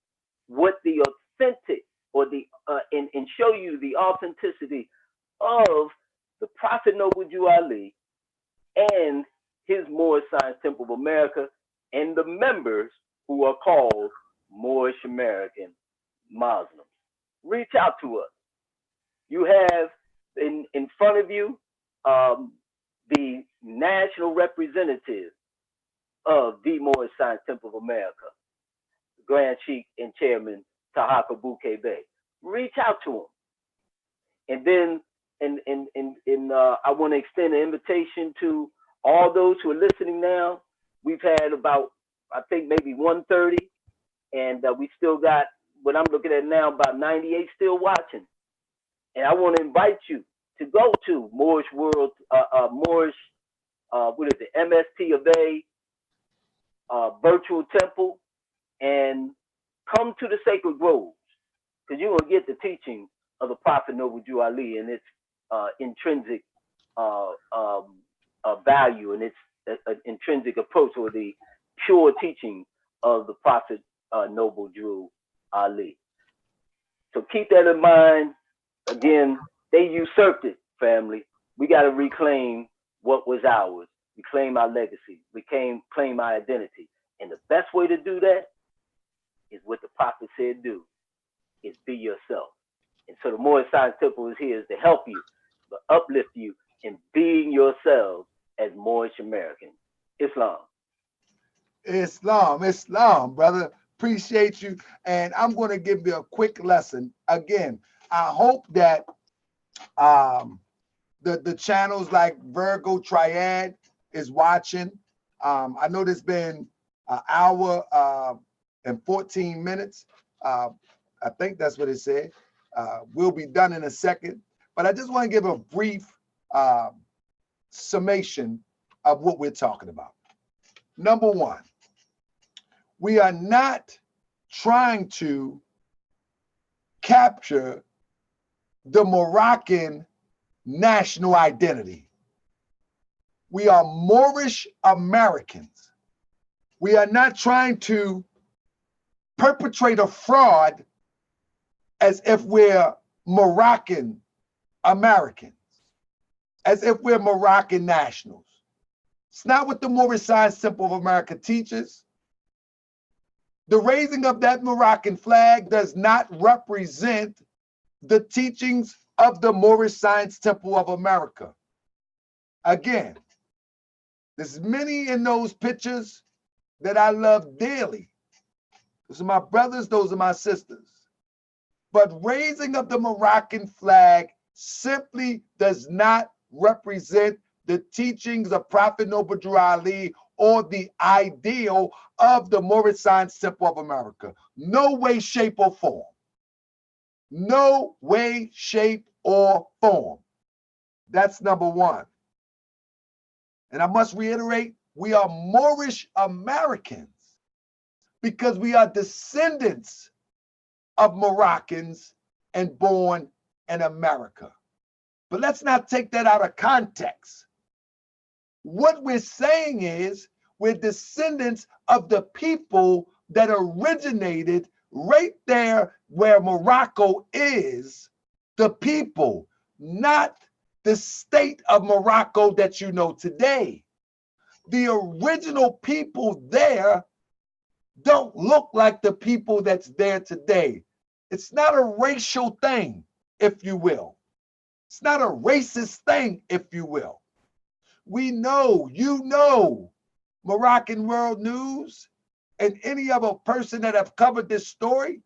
S3: what the authentic or the and show you the authenticity of the Prophet Noble Jew Ali and his Moorish Science Temple of America and the members who are called Moorish American Muslims. Reach out to us. You have in front of you the national representative of the Moorish Science Temple of America, Grand Sheikh and Chairman Tahaka Bouquet Bey. Reach out to him. And then I want to extend an invitation to all those who are listening now. We've had about, I think maybe 130, and we still got, what I'm looking at now, about 98 still watching. And I want to invite you to go to Moorish World, Moorish, what is it, MST of A, virtual temple, and come to the sacred groves, because you're going to get the teaching of the Prophet Noble Jew Ali and its intrinsic value and its intrinsic approach, or the pure teaching of the Prophet Noble Jew Ali. So keep that in mind. Again, they usurped it, family. We got to reclaim what was ours. Reclaim our legacy. Claim our identity. And the best way to do that is what the Prophet said do, is be yourself. And so the Moorish Science Temple is here to help you, but uplift you in being yourselves as Moorish Americans. Islam.
S1: Islam, brother. Appreciate you. And I'm going to give you a quick lesson. Again, I hope that the channels like Virgo Triad is watching. I know there's been an hour and 14 minutes. I think that's what it said. We'll be done in a second. But I just want to give a brief summation of what we're talking about. Number one, we are not trying to capture the Moroccan national identity. We are Moorish Americans. We are not trying to perpetrate a fraud as if we're Moroccan Americans, as if we're Moroccan nationals. It's not what the Moorish Science Temple of America teaches. The raising of that Moroccan flag does not represent the teachings of the Moorish Science Temple of America. Again, there's many in those pictures that I love dearly. Those are my brothers, those are my sisters. But raising of the Moroccan flag simply does not represent the teachings of Prophet Noble Jew Ali or the ideal of the Moorish Science Temple of America. No way, shape, or form. No way, shape, or form. That's number one. And I must reiterate, we are Moorish Americans because we are descendants of Moroccans and born in America. But let's not take that out of context. What we're saying is we're descendants of the people that originated right there where Morocco is, the people, not the state of Morocco that you know today. The original people there don't look like the people that's there today. It's not a racial thing, if you will. It's not a racist thing, if you will. We know, you know, Moroccan World News and any other person that have covered this story,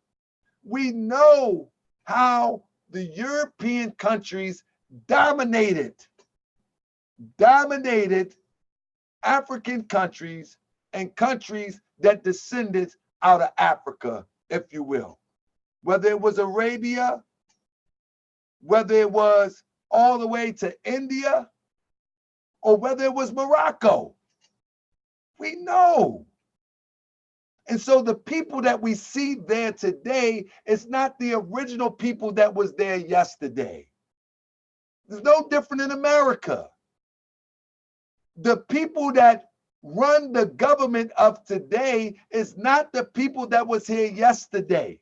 S1: we know how the European countries dominated African countries and countries that descended out of Africa, if you will. Whether it was Arabia, whether it was all the way to India, or whether it was Morocco. We know. And so the people that we see there today is not the original people that was there yesterday. It's no different in America. The people that run the government of today is not the people that was here yesterday.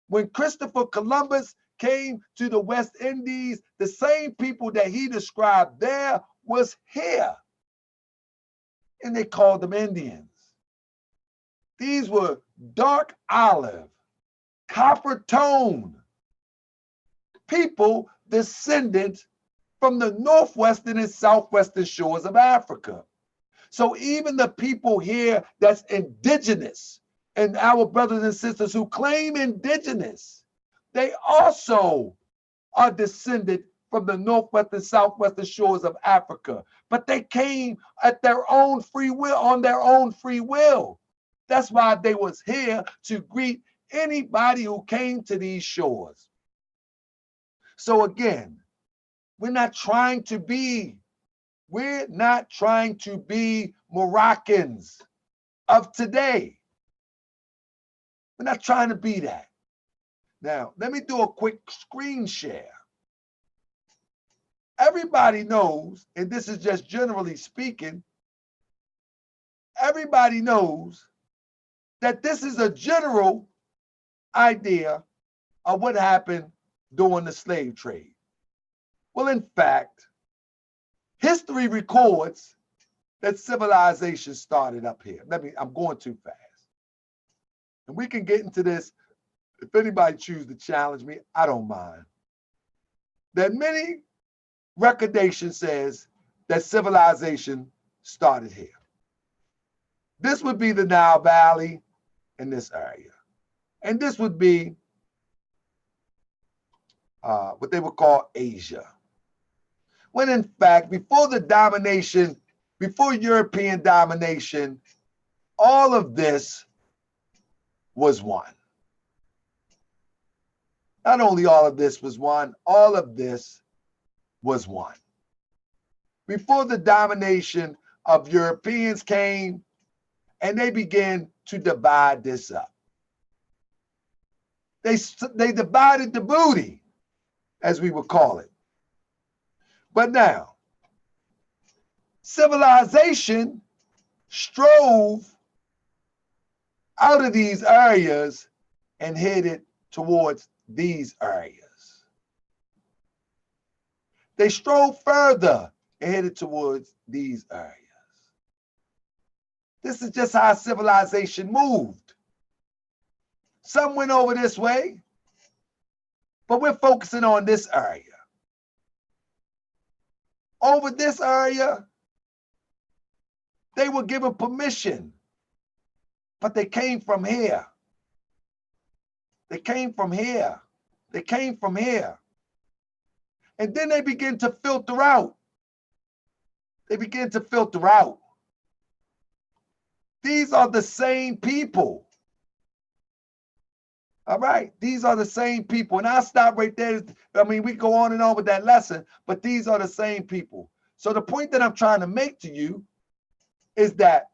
S1: When Christopher Columbus came to the West Indies, the same people that he described there was here. And they called them Indians. These were dark olive, copper tone people descendant from the northwestern and southwestern shores of Africa. So even the people here that's indigenous, and our brothers and sisters who claim indigenous, they also are descended from the northwestern, southwestern shores of Africa. But they came at their own free will, on their own free will. That's why they was here to greet anybody who came to these shores. So again, we're not trying to be Moroccans of today. We're not trying to be that. Now, let me do a quick screen share. Everybody knows, and this is just generally speaking, everybody knows that this is a general idea of what happened during the slave trade. Well, in fact, history records that civilization started up here. I'm going too fast. And we can get into this. If anybody chooses to challenge me, I don't mind. That many recordation says that civilization started here. This would be the Nile Valley in this area. And this would be what they would call Asia. When in fact, before European domination, all of this was one. Not only all of this was one, all of this was one. Before the domination of Europeans came, and they began to divide this up. They divided the booty, as we would call it. But now, civilization strove out of these areas and headed towards these areas. They strove further and headed towards these areas. This is just how civilization moved. Some went over this way, but we're focusing on this area. Over this area, they were given permission, but they came from here. They came from here. They came from here. And then they begin to filter out. They begin to filter out. These are the same people. All right, these are the same people. And I'll stop right there. I mean, we go on and on with that lesson, but these are the same people. So the point that I'm trying to make to you is that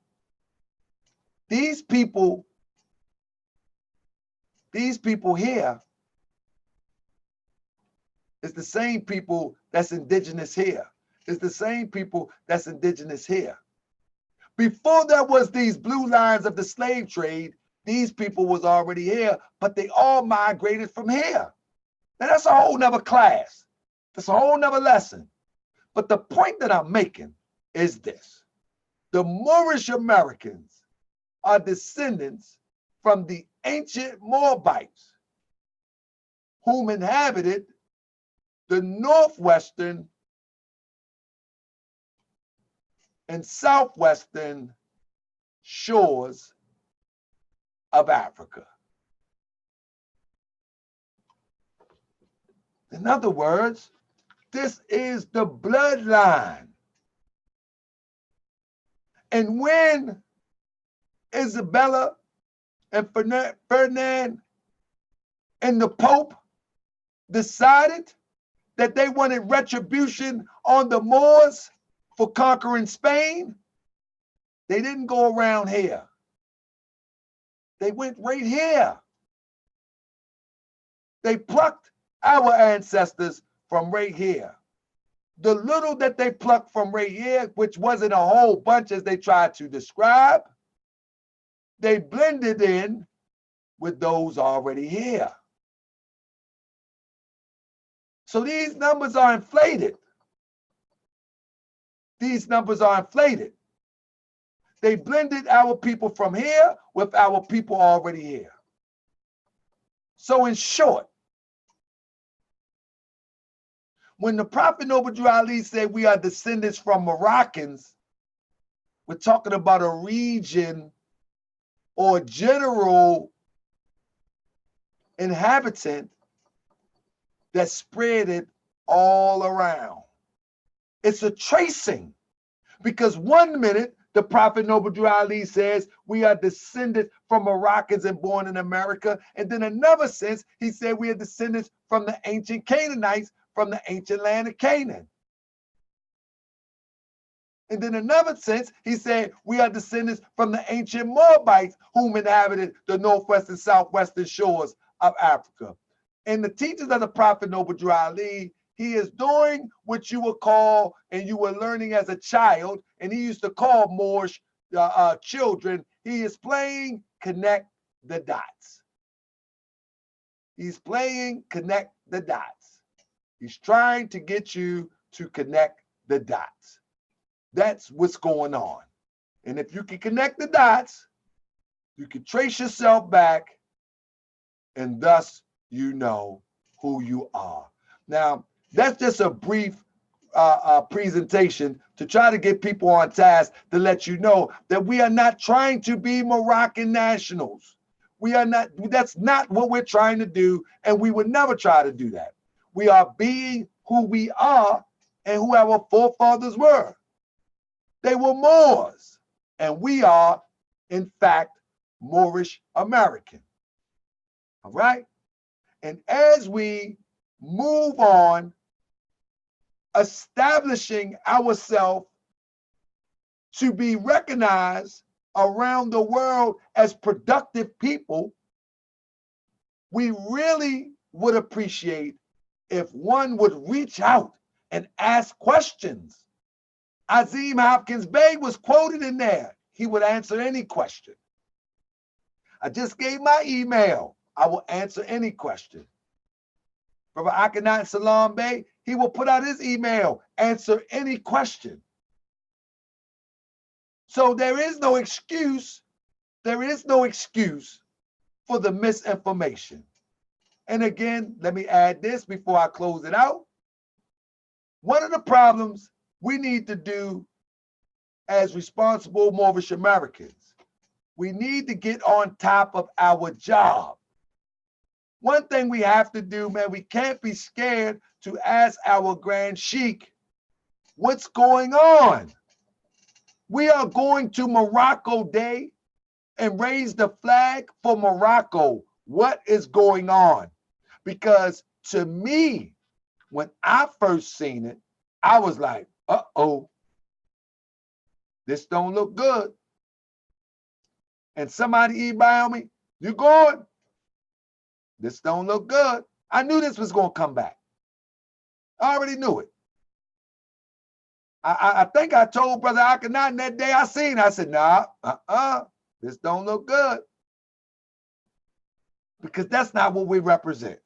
S1: these people here is the same people that's indigenous here. It's the same people that's indigenous here. Before there was these blue lines of the slave trade, these people was already here, but they all migrated from here. Now that's a whole nother class. That's a whole nother lesson. But the point that I'm making is this. The Moorish Americans are descendants from the ancient Moabites, whom inhabited the northwestern and southwestern shores of Africa. In other words, this is the bloodline. And when Isabella and Ferdinand and the Pope decided that they wanted retribution on the Moors for conquering Spain, they didn't go around here. They went right here. They plucked our ancestors from right here. The little that they plucked from right here, which wasn't a whole bunch as they tried to describe, they blended in with those already here. So these numbers are inflated. These numbers are inflated. They blended our people from here with our people already here. So in short, when the Prophet Noble Drew Ali said we are descendants from Moroccans, we're talking about a region or general inhabitant that spread it all around. It's a tracing, because 1 minute the Prophet Noble Drew Ali says we are descended from Moroccans and born in America, and then another sense he said we are descendants from the ancient Canaanites from the ancient land of Canaan. And then another sense he said we are descendants from the ancient Moabites whom inhabited the northwest and southwestern shores of Africa. And the teachings of the Prophet Noble Drew Ali, he is doing what you would call, and you were learning as a child, and he used to call Moorish children, he is playing connect the dots. He's playing connect the dots. He's trying to get you to connect the dots. That's what's going on. And if you can connect the dots, you can trace yourself back, and thus you know who you are. Now, that's just a brief presentation to try to get people on task to let you know that we are not trying to be Moroccan nationals. We are not, that's not what we're trying to do, and we would never try to do that. We are being who we are and who our forefathers were. They were Moors, and we are, in fact, Moorish American. All right? And as we move on, establishing ourselves to be recognized around the world as productive people, we really would appreciate if one would reach out and ask questions. Azim Hopkins Bey was quoted in there. He would answer any question. I just gave my email. I will answer any question. Brother Akanat Salam Bey, he will put out his email, answer any question. So there is no excuse. There is no excuse for the misinformation. And again, let me add this before I close it out. One of the problems we need to do as responsible Moorish Americans, we need to get on top of our job. One thing we have to do, man, we can't be scared to ask our Grand Sheikh, what's going on? We are going to Morocco Day and raise the flag for Morocco. What is going on? Because to me, when I first seen it, I was like, uh-oh, this don't look good. And somebody emailed me, you going? This don't look good. I knew this was going to come back. I already knew it. I think I told Brother Akhenaten that day I seen it. I said, nah, this don't look good. Because that's not what we represent.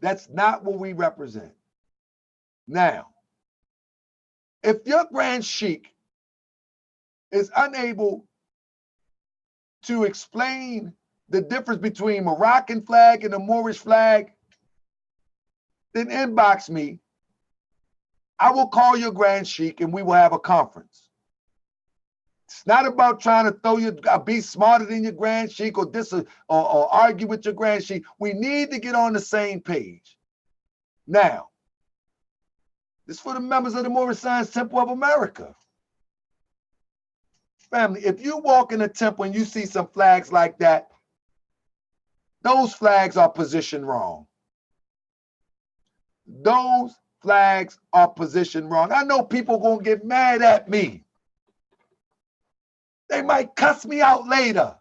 S1: That's not what we represent. Now, if your Grand Sheikh is unable to explain the difference between Moroccan flag and the Moorish flag, then inbox me. I will call your Grand Sheikh and we will have a conference. It's not about trying to throw you, be smarter than your Grand Sheikh or argue with your Grand Sheikh. We need to get on the same page. Now, this is for the members of the Moorish Science Temple of America. Family, if you walk in a temple and you see some flags like that, those flags are positioned wrong. Those flags are positioned wrong. I know people are going to get mad at me. They might cuss me out later.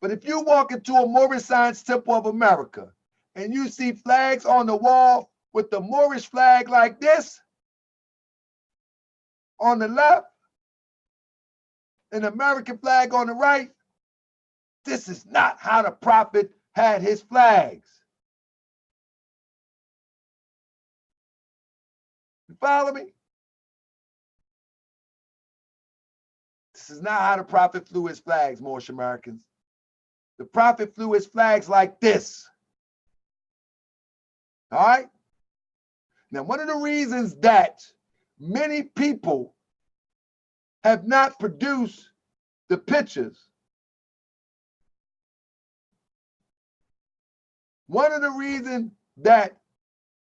S1: But if you walk into a Moorish Science Temple of America and you see flags on the wall with the Moorish flag like this on the left, an American flag on the right, this is not how the prophet had his flags. You follow me? This is not how the prophet flew his flags, Moorish Americans. The prophet flew his flags like this. All right? Now, one of the reasons that many people have not produced the pictures, one of the reasons that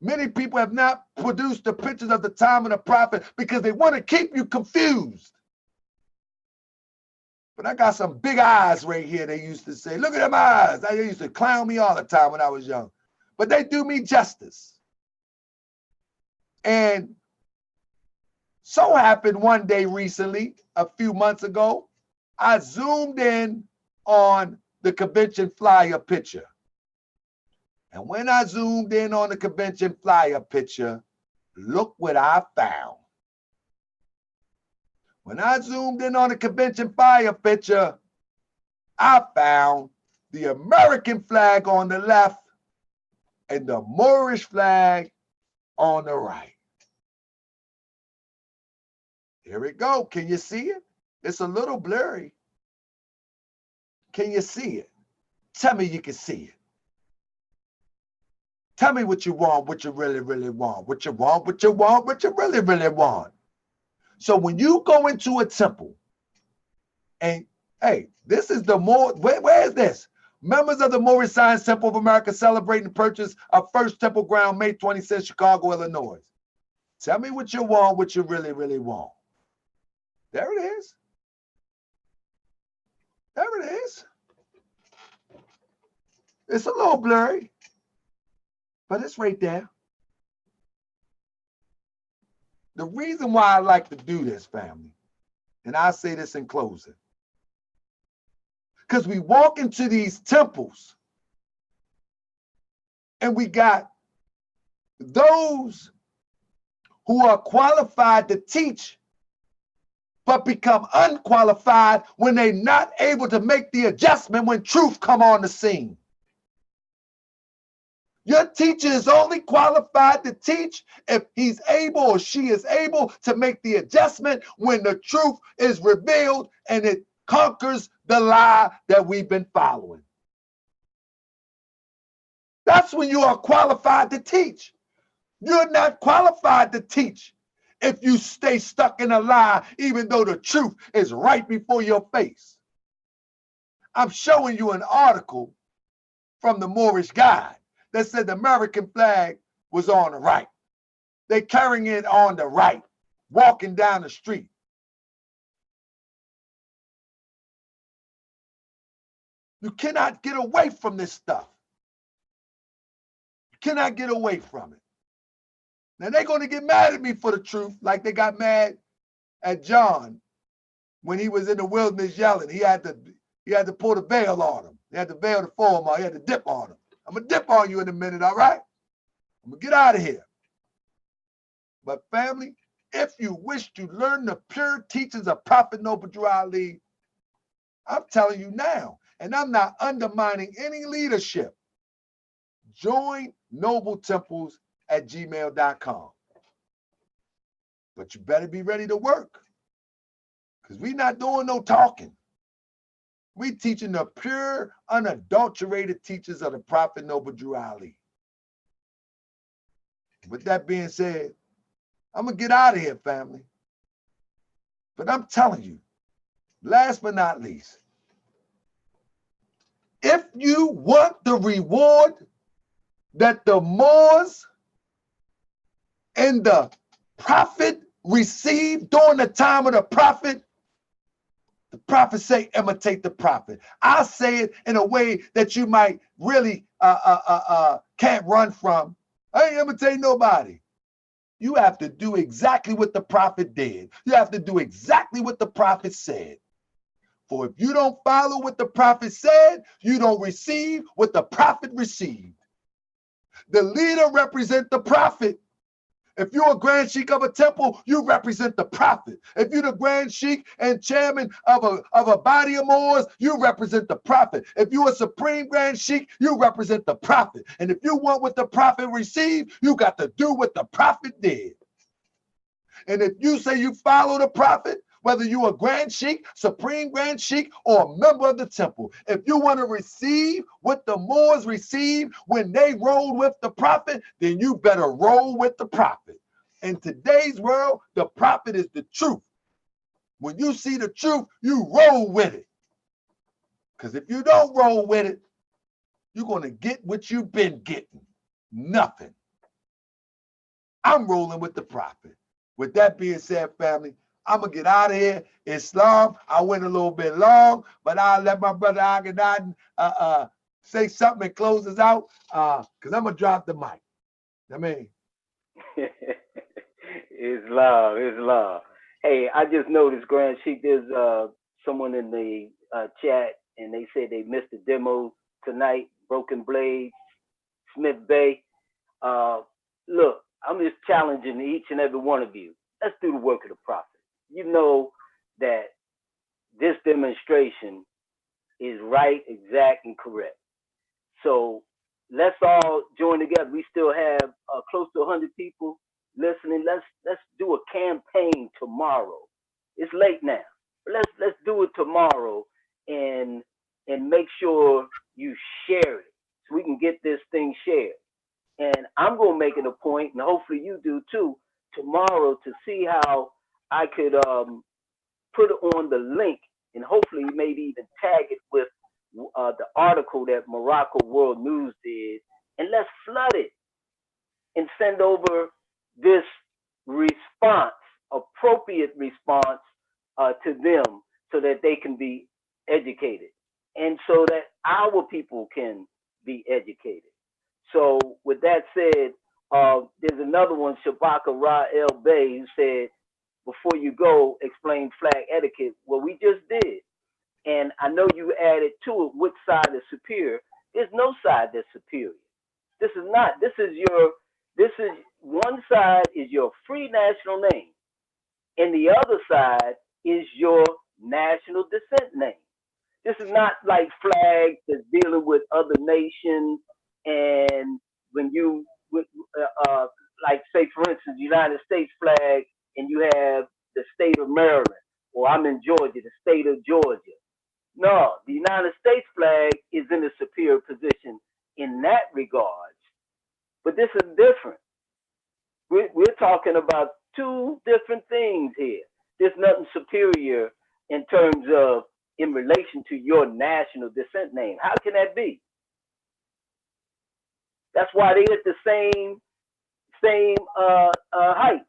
S1: many people have not produced the pictures of the time of the prophet, because they want to keep you confused. But I got some big eyes right here, they used to say. Look at them eyes. They used to clown me all the time when I was young. But they do me justice. And so happened one day recently, a few months ago, I zoomed in on the convention flyer picture. And when I zoomed in on the convention flyer picture, look what I found. When I zoomed in on the convention flyer picture, I found the American flag on the left and the Moorish flag on the right. Here we go. Can you see it? It's a little blurry. Can you see it? Tell me you can see it. Tell me what you want, what you really, really want. What you want, what you want, what you really, really want. So when you go into a temple, and hey, this is the more, where is this? Members of the Moorish Science Temple of America celebrating the purchase of First Temple Ground, May 26th, Chicago, Illinois. Tell me what you want, what you really, really want. There it is. There it is. It's a little blurry, but it's right there. The reason why I like to do this, family, and I say this in closing, because we walk into these temples and we got those who are qualified to teach but become unqualified when they're not able to make the adjustment when truth come on the scene. Your teacher is only qualified to teach if he's able or she is able to make the adjustment when the truth is revealed and it conquers the lie that we've been following. That's when you are qualified to teach. You're not qualified to teach if you stay stuck in a lie, even though the truth is right before your face. I'm showing you an article from the Moorish Guide that said the American flag was on the right. They're carrying it on the right, walking down the street. You cannot get away from this stuff. You cannot get away from it. Now they're going to get mad at me for the truth, like they got mad at John when he was in the wilderness yelling. He had to pull the veil on him. He had the veil to fall him. He had to dip on him. I'm going to dip on you in a minute, all right? I'm going to get out of here. But family, if you wish to learn the pure teachings of Prophet Noble Drew Ali, I'm telling you now, and I'm not undermining any leadership, join nobletemples@gmail.com. But you better be ready to work, because we're not doing no talking. We teaching the pure, unadulterated teachings of the Prophet Noble Drew Ali. With that being said, I'm going to get out of here, family. But I'm telling you, last but not least, if you want the reward that the Moors and the prophet received during the time of the prophet say, imitate the prophet. I say it in a way that you might really can't run from. I ain't imitating nobody. You have to do exactly what the prophet did. You have to do exactly what the prophet said. For if you don't follow what the prophet said, you don't receive what the prophet received. The leader represents the prophet. If you're a grand sheik of a temple, you represent the prophet. If you're the grand sheik and chairman of a body of Moors, you represent the prophet. If you're a supreme grand sheik, you represent the prophet. And if you want what the prophet received, you got to do what the prophet did. And if you say you follow the prophet, whether you're a grand sheik, supreme grand sheik, or a member of the temple, if you want to receive what the Moors received when they rolled with the prophet, then you better roll with the prophet. In today's world, the prophet is the truth. When you see the truth, you roll with it. Because if you don't roll with it, you're going to get what you've been getting. Nothing. I'm rolling with the prophet. With that being said, family, I'm going to get out of here. Islam, I went a little bit long, but I'll let my brother Aghadan say something and close us out because I'm going to drop the mic. I mean.
S3: Islam. Hey, I just noticed, Grand Sheik, there's someone in the chat, and they said they missed the demo tonight, Broken Blade, Smith Bay. Look, I'm just challenging each and every one of you. Let's do the work of the prophet. You know that this demonstration is right, exact, and correct. So let's all join together. We still have close to 100 people listening. Let's do a campaign tomorrow. It's late now, but let's do it tomorrow and make sure you share it so we can get this thing shared. And I'm gonna make it a point, and hopefully you do too, tomorrow to see how I could put it on the link, and hopefully maybe even tag it with the article that Morocco World News did, and let's flood it and send over this response, appropriate response to them so that they can be educated and so that our people can be educated. So with that said, there's another one, Shabaka Ra El Bey, who said, before you go, explain flag etiquette. Well, we just did. And I know you added to it which side is superior. There's no side that's superior. This is not. This is one side is your free national name, and the other side is your national descent name. This is not like flags that's dealing with other nations. And when you, like say for instance, United States flag, and you have the state of Maryland, or I'm in Georgia, the state of Georgia. No, the United States flag is in a superior position in that regard. But this is different. We're talking about two different things here. There's nothing superior in terms of in relation to your national descent name. How can that be? That's why they at the same height.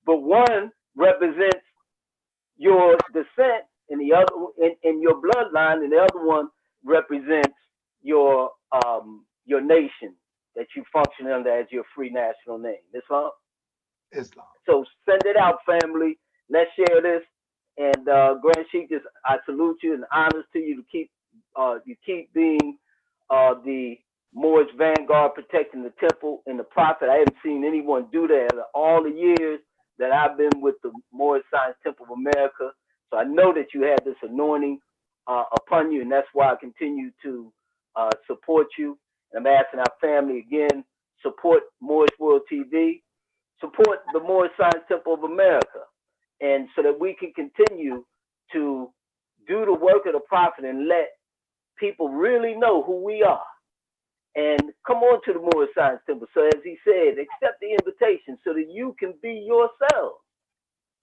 S3: But one represents your descent, and the other in your bloodline, and the other one represents your nation that you function under as your free national name. Islam. So send it out, family. Let's share this. And Grand Sheik, just I salute you and honors to you to keep being the Moorish vanguard protecting the temple and the prophet. I haven't seen anyone do that in all the years that I've been with the Moorish Science Temple of America. So I know that you have this anointing upon you, and that's why I continue to support you. And I'm asking our family again, support Moorish World TV, support the Moorish Science Temple of America, and so that we can continue to do the work of the prophet and let people really know who we are. And come on to the Moorish Science Temple. So as he said, accept the invitation so that you can be yourself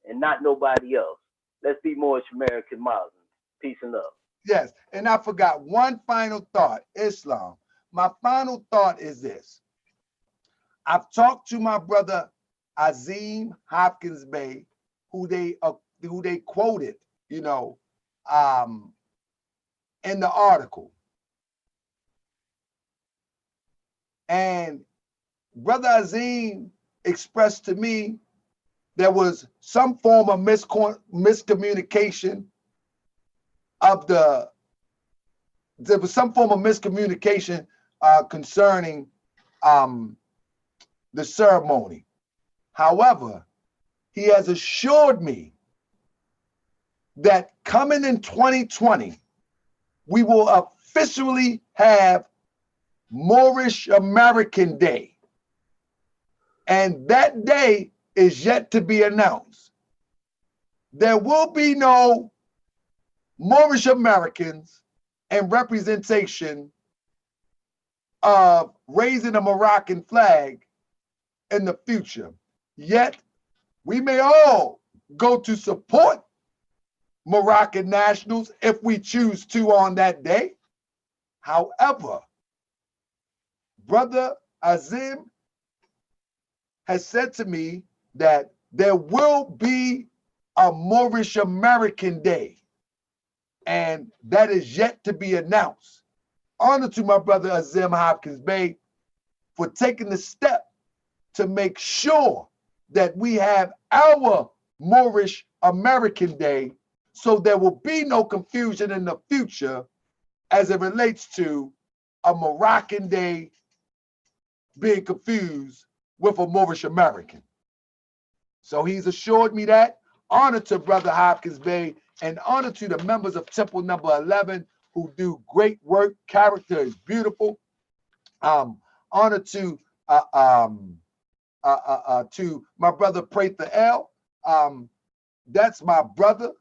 S3: and not nobody else. Let's be Moorish American Muslims. Peace and love.
S1: Yes, and I forgot one final thought. Islam. my final thought is this. I've talked to my brother Azim Hopkins Bey, who they quoted, you know, in the article. And Brother Azim expressed to me there was some form of miscommunication concerning the ceremony. However, he has assured me that coming in 2020, we will officially have Moorish American Day. And that day is yet to be announced. There will be no Moorish Americans and representation of raising a Moroccan flag in the future. Yet, we may all go to support Moroccan nationals if we choose to on that day. However, Brother Azim has said to me that there will be a Moorish American Day, and that is yet to be announced. Honor to my brother Azim Hopkins Bey for taking the step to make sure that we have our Moorish American Day, so there will be no confusion in the future as it relates to a Moroccan Day being confused with a Moorish American. So he's assured me that. Honor to Brother Hopkins Bey, and honor to the members of Temple Number 11 who do great work. Character is beautiful. Honor to my brother Prather L. That's my brother.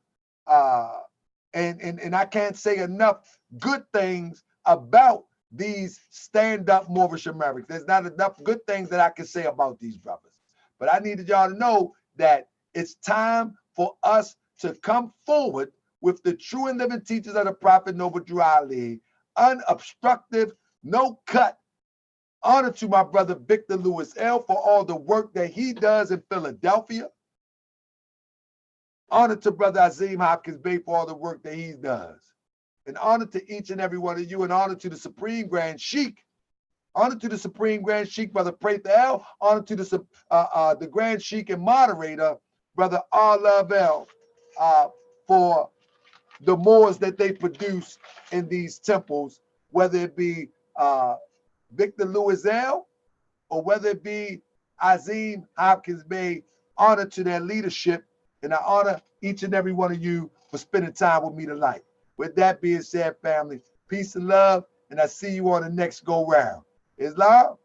S1: And I can't say enough good things about these stand-up Moorish Americans. There's not enough good things that I can say about these brothers. But I needed y'all to know that it's time for us to come forward with the true and living teachers of the Prophet Noble Drew Ali, unobstructed, no cut. Honor to my brother Victor Lewis L. for all the work that he does in Philadelphia. Honor to Brother Azim Hopkins Bey for all the work that he does. And honor to each and every one of you, and honor to the Supreme Grand Sheikh. Honor to the Supreme Grand Sheikh, Brother Prather L. Honor to the Grand Sheikh and moderator, Brother R. Love L. For the Moors that they produce in these temples, whether it be Victor Lewis L. or whether it be Azim Hopkins Bey. Honor to their leadership, and I honor each and every one of you for spending time with me tonight. With that being said, family, peace and love, and I see you on the next go round. Islam.